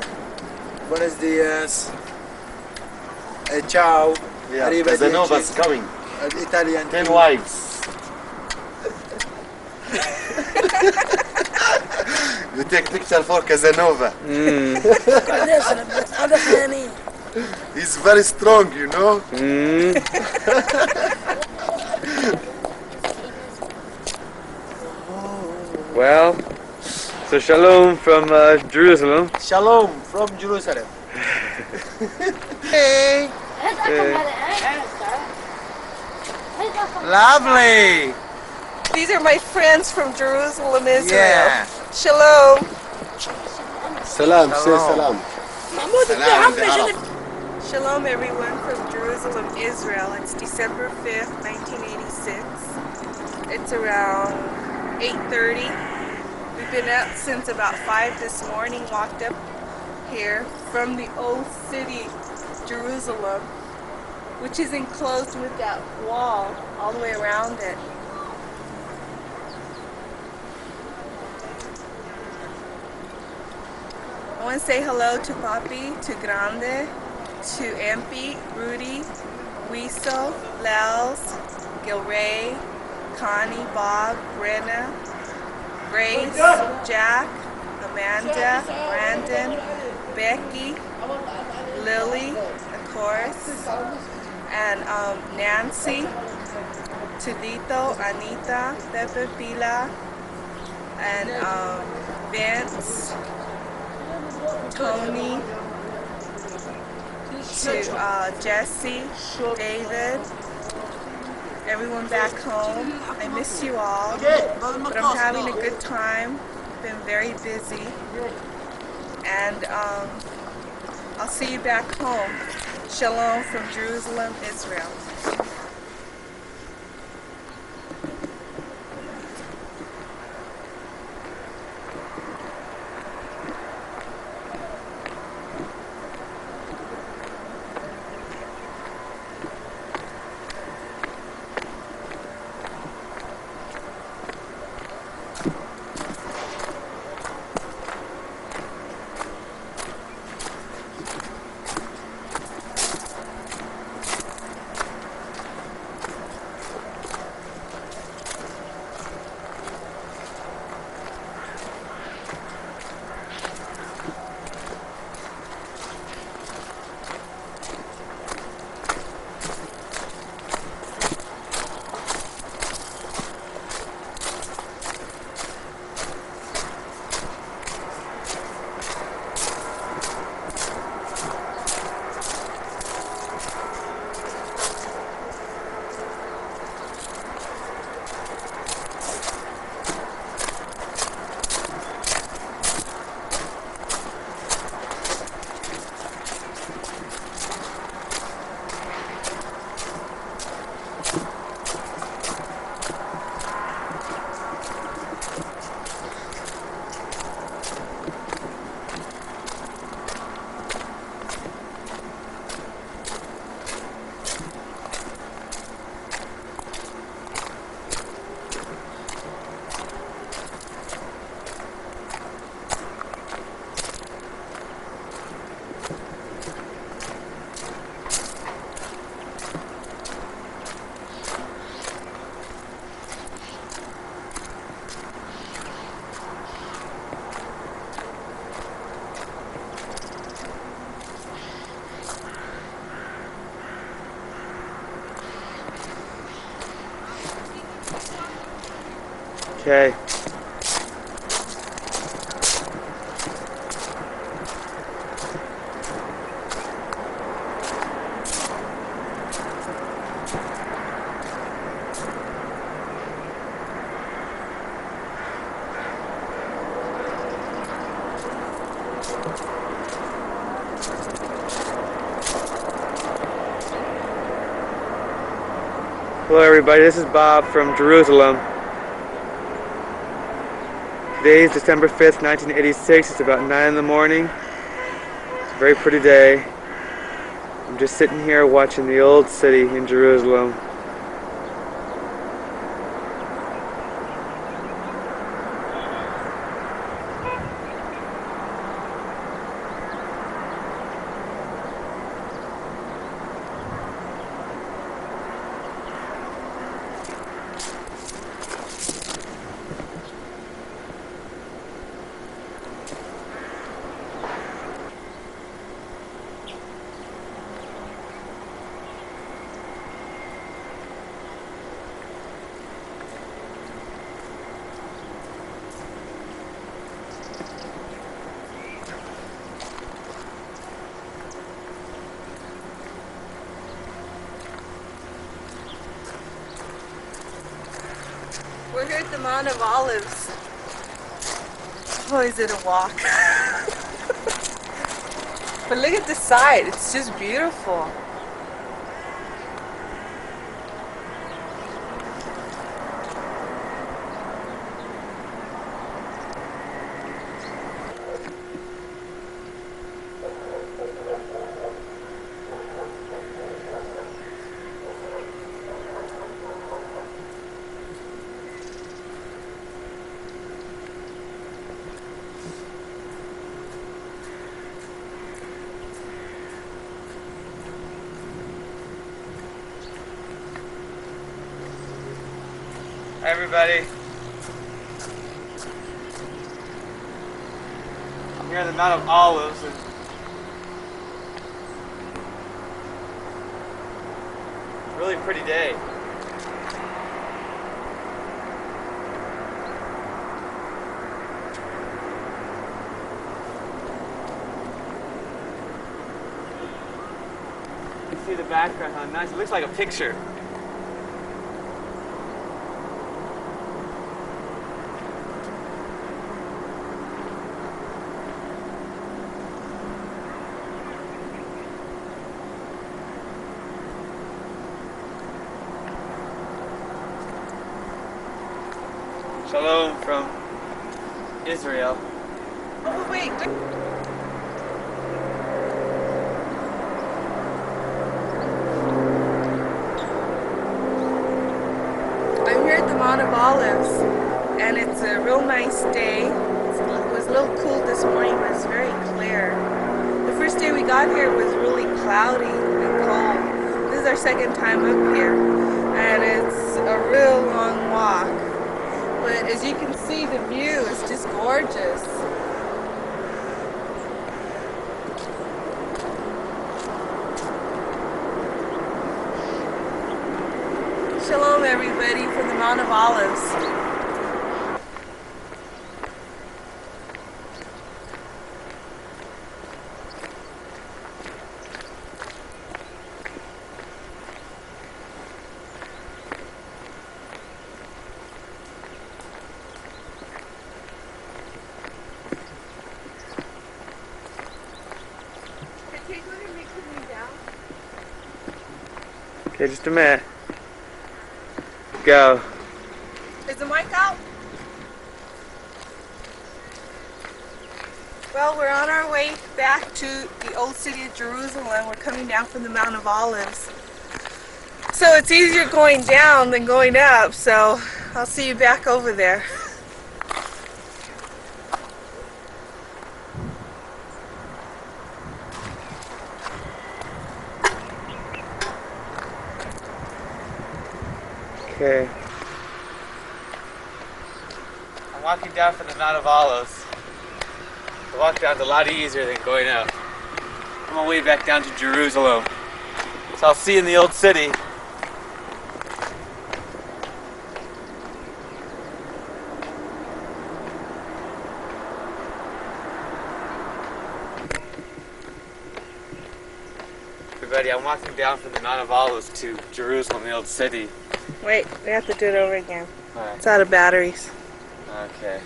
Buenos dias. Ciao. Yeah, Arrivederci. Casanova's coming. Italian. 10 too. wives. You take picture for Casanova. He's very strong, you know. Well, so shalom from Jerusalem. Shalom from Jerusalem. Hey, lovely. These are my friends from Jerusalem, Israel. Yeah. Shalom. Salam, say Shalom. salam. Shalom, everyone from Jerusalem, Israel. It's December 5th, 1986. It's around 8:30. We've been up since about 5 this morning, walked up here from the old city, Jerusalem, which is enclosed with that wall all the way around it. I want to say hello to Papi, to Grande, to Empi, Rudy, Wiesel, Lels, Gilray, Connie, Bob, Brenna, Grace, Jack, Amanda, Brandon, Becky, Lily, of course, and Nancy, Tudito, Anita, Pepe Pila, and Vince, Tony, to Jesse, David, everyone back home. I miss you all, but I'm having a good time. Been very busy, and I'll see you back home. Shalom from Jerusalem, Israel. Okay. Hello everybody, this is Bob from Jerusalem. Today is December 5th, 1986. It's about 9 in the morning. It's a very pretty day. I'm just sitting here watching the old city in Jerusalem. the Mount of Olives. Oh, is it a walk? But look at the side, it's just beautiful. Hi everybody. I'm here on the Mount of Olives and really pretty day. You can see the background, how nice. It looks like a picture. Shalom from Israel. Oh wait. I'm here at the Mount of Olives and it's a real nice day. It was a little cool this morning, but it's very clear. The first day we got here was really cloudy and cold. This is our second time up here and it's a real long walk. But as you can see, the view is just gorgeous. Shalom everybody from the Mount of Olives. Okay, just a minute. Go. Is the mic out? Well, we're on our way back to the old city of Jerusalem. We're coming down from the Mount of Olives. So it's easier going down than going up, so I'll see you back over there. Okay. I'm walking down from the Mount of Olives. The walk down's a lot easier than going up. I'm on my way back down to Jerusalem. So I'll see you in the old city. Everybody, I'm walking down from the Mount of Olives to Jerusalem, the old city. Wait, we have to do it over again. Alright. It's out of batteries. Okay.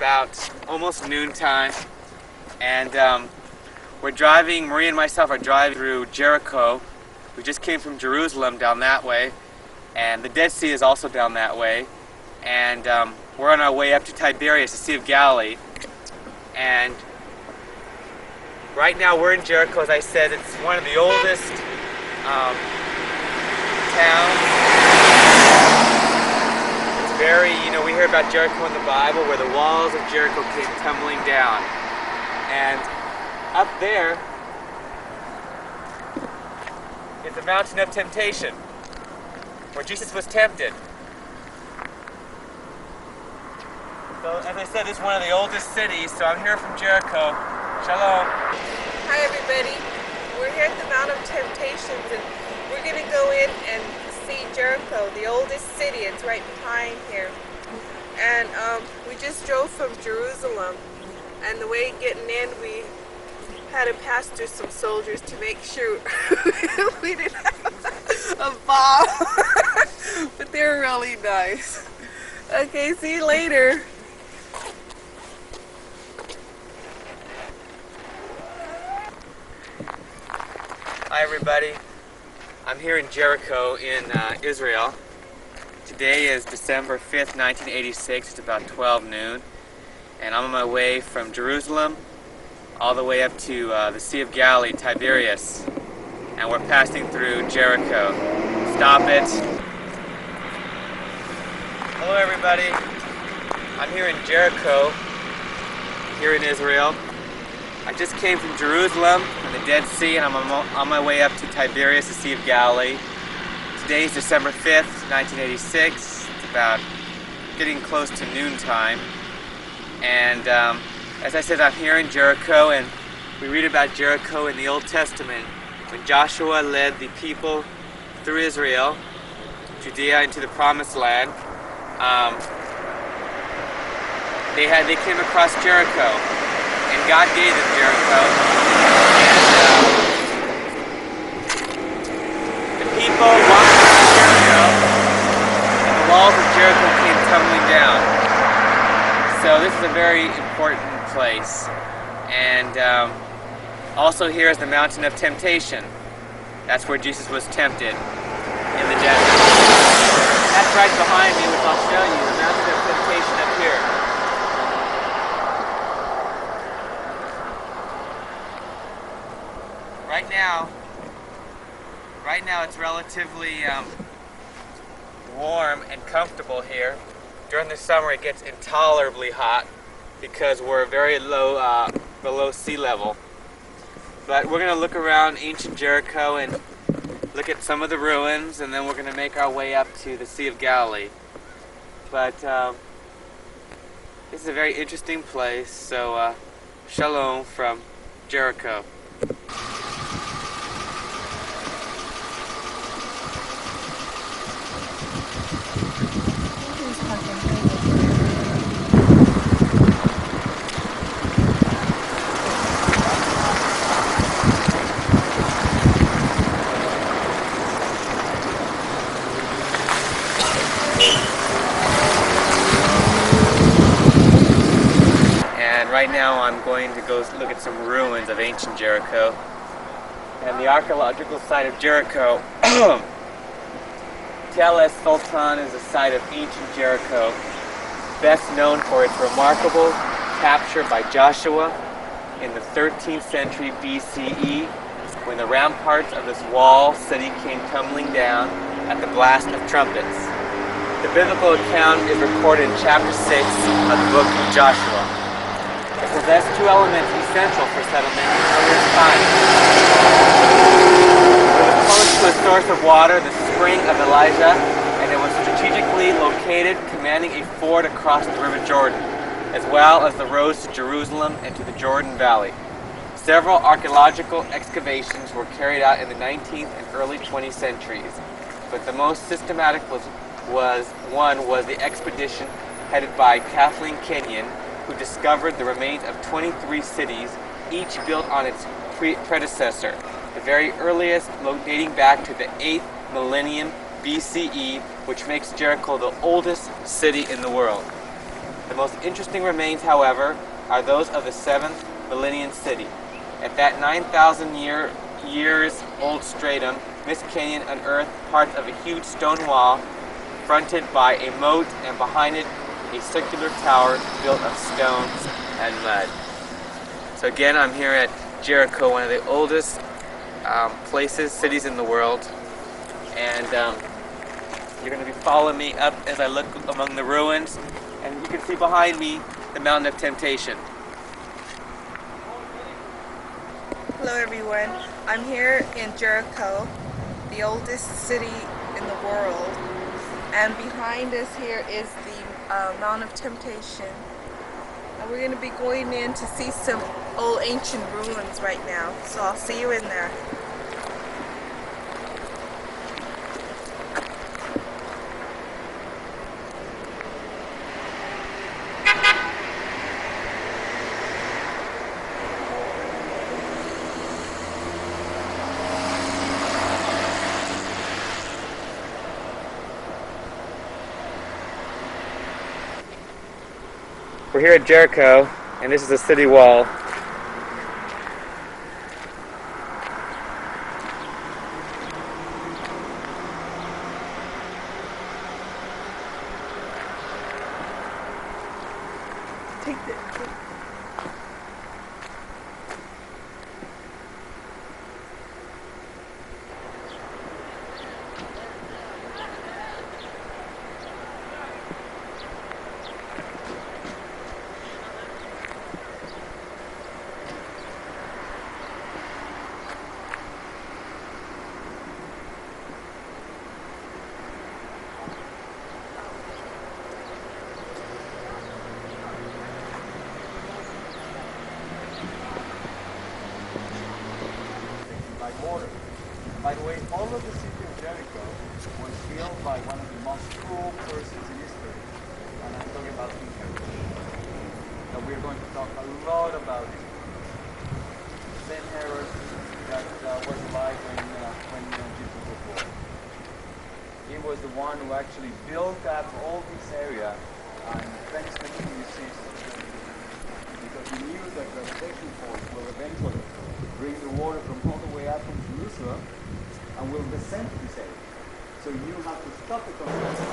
about almost noontime, and we're driving, Maria and myself are driving through Jericho. We just came from Jerusalem down that way, and the Dead Sea is also down that way, and we're on our way up to Tiberias, the Sea of Galilee. And right now we're in Jericho. As I said, it's one of the oldest towns. It's very, we hear about Jericho in the Bible, where the walls of Jericho came tumbling down. And up there is the mountain of temptation, where Jesus was tempted. So, as I said, this is one of the oldest cities, so I'm here from Jericho. Shalom. Hi everybody. We're here at the Mount of Temptations, and we're going to go in and see Jericho, the oldest city. It's right behind here. And we just drove from Jerusalem, and the way getting in, we had to pass through some soldiers to make sure we didn't have a bomb. But they're really nice. Okay, see you later. Hi everybody. I'm here in Jericho in Israel. Today is December 5th, 1986. It's about 12 noon. And I'm on my way from Jerusalem all the way up to the Sea of Galilee, Tiberias. And we're passing through Jericho. Stop it. Hello everybody. I'm here in Jericho, here in Israel. I just came from Jerusalem and the Dead Sea, and I'm on my way up to Tiberias, the Sea of Galilee. Today is December 5th, 1986. It's about getting close to noontime. And as I said, I'm here in Jericho, and we read about Jericho in the Old Testament when Joshua led the people through Israel, Judea, into the Promised Land. They came across Jericho, and God gave them Jericho. And the people walked around Jericho, and the walls of Jericho came tumbling down. So this is a very important place. And also here is the mountain of temptation. That's where Jesus was tempted in the desert. That's right behind me, which I'll show you, the mountain of temptation up here. Right now it's relatively warm and comfortable here. During the summer it gets intolerably hot because we're very low, below sea level. But we're going to look around ancient Jericho and look at some of the ruins, and then we're going to make our way up to the Sea of Galilee. But this is a very interesting place, so shalom from Jericho. Right now I'm going to go look at some ruins of ancient Jericho. And the archaeological site of Jericho, Tel Es Sultan, is a site of ancient Jericho, best known for its remarkable capture by Joshua in the 13th century BCE, when the ramparts of this wall city came tumbling down at the blast of trumpets. The biblical account is recorded in chapter 6 of the book of Joshua. It possessed two elements essential for settlement in earlier times. It was close to a source of water, the spring of Elijah, and it was strategically located, commanding a ford across the River Jordan, as well as the roads to Jerusalem and to the Jordan Valley. Several archaeological excavations were carried out in the 19th and early 20th centuries, but the most systematic was the expedition headed by Kathleen Kenyon, who discovered the remains of 23 cities, each built on its predecessor, the very earliest dating back to the 8th millennium BCE, which makes Jericho the oldest city in the world. The most interesting remains, however, are those of the 7th millennium city. At that 9,000 years old stratum, this canyon unearthed parts of a huge stone wall fronted by a moat, and behind it a circular tower built of stones and mud. So again, I'm here at Jericho, one of the oldest cities in the world, and you're going to be following me up as I look among the ruins, and you can see behind me the Mountain of Temptation. Hello everyone, I'm here in Jericho, the oldest city in the world, and behind us here is the Mountain of Temptation, and we're going to be going in to see some old ancient ruins right now, so I'll see you in there. We're here at Jericho, and this is the city wall. Take this. By water. By the way, all of the city of Jericho was built by one of the most cruel persons in history. And I'm talking about King Herod. Now we're going to talk a lot about it. Same Herod that was alive when Jesus was born. He was the one who actually built up all this area, and thanks to him you see, because he knew that gravitational force will eventually bring the water from all the way up from Jerusalem and will descend to this area. So you have to stop the construction.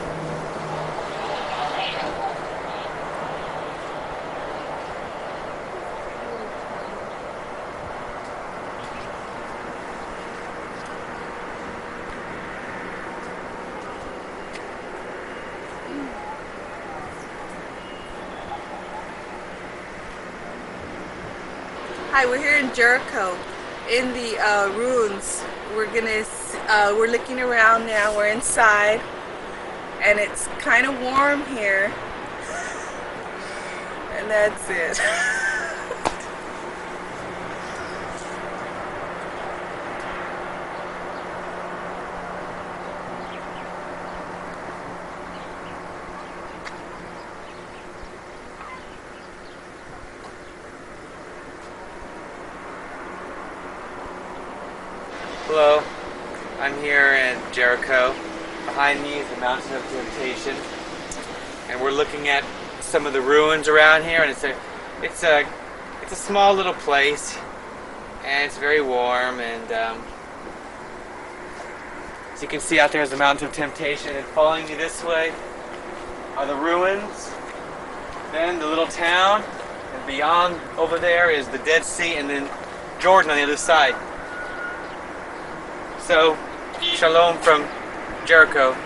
Hi, we're here in Jericho, in the ruins. We're looking around now. We're inside, and it's kind of warm here, and that's it. Hello, I'm here in Jericho. Behind me is the Mountain of Temptation, and we're looking at some of the ruins around here. And it's a small little place, and it's very warm. And as you can see out there is the Mountain of Temptation, and following me this way are the ruins. Then the little town, and beyond over there is the Dead Sea, and then Jordan on the other side. So, shalom from Jericho.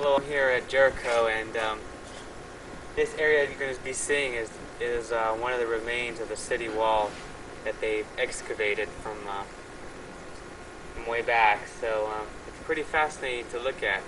little here at Jericho, and this area you're going to be seeing is one of the remains of the city wall that they've excavated from way back. So it's pretty fascinating to look at.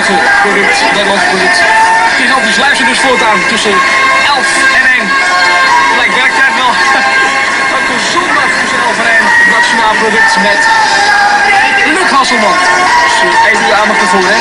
product, Nederlands product. Gigantisch, luister dus voortaan tussen 11 en 1. Lijkt werktijd wel. Elke zondag tussen 11 en 1. Nationaal product met Luc Hasselman. Dus even uw aandacht ervoor, hè.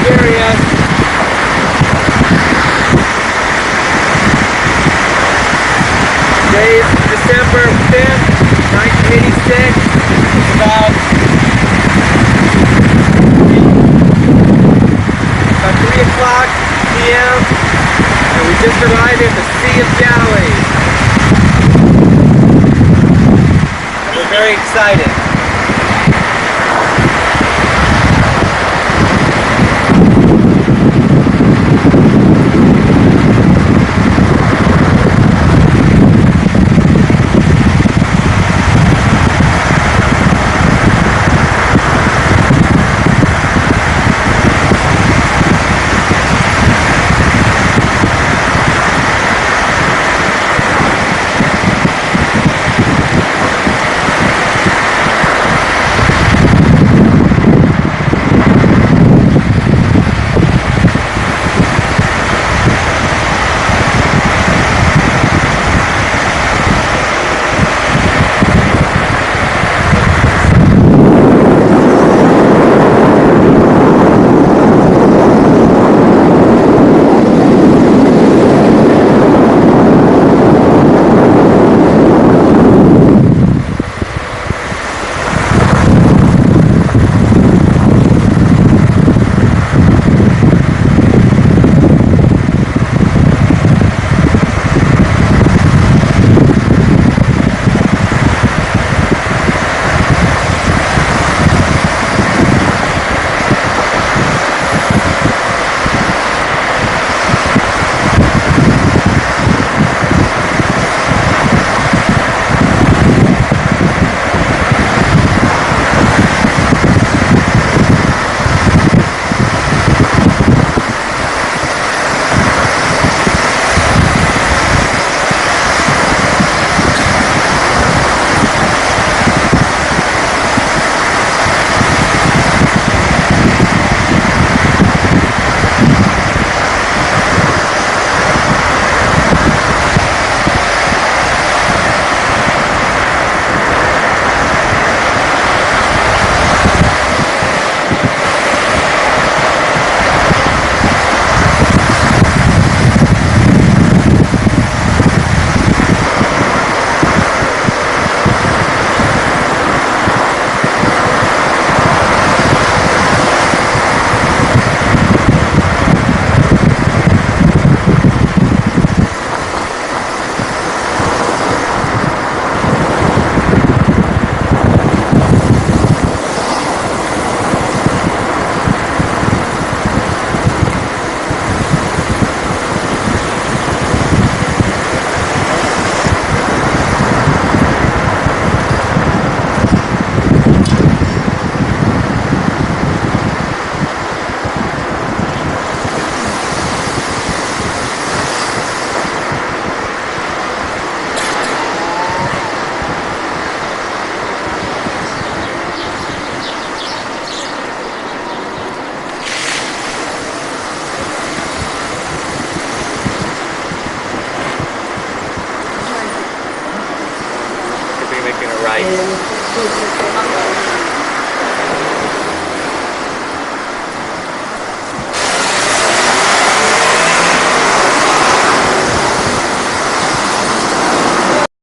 Nigeria. Today is December 5th, 1986. It's about 3 o'clock p.m. and we just arrived at the Sea of Galilee. And we're very excited.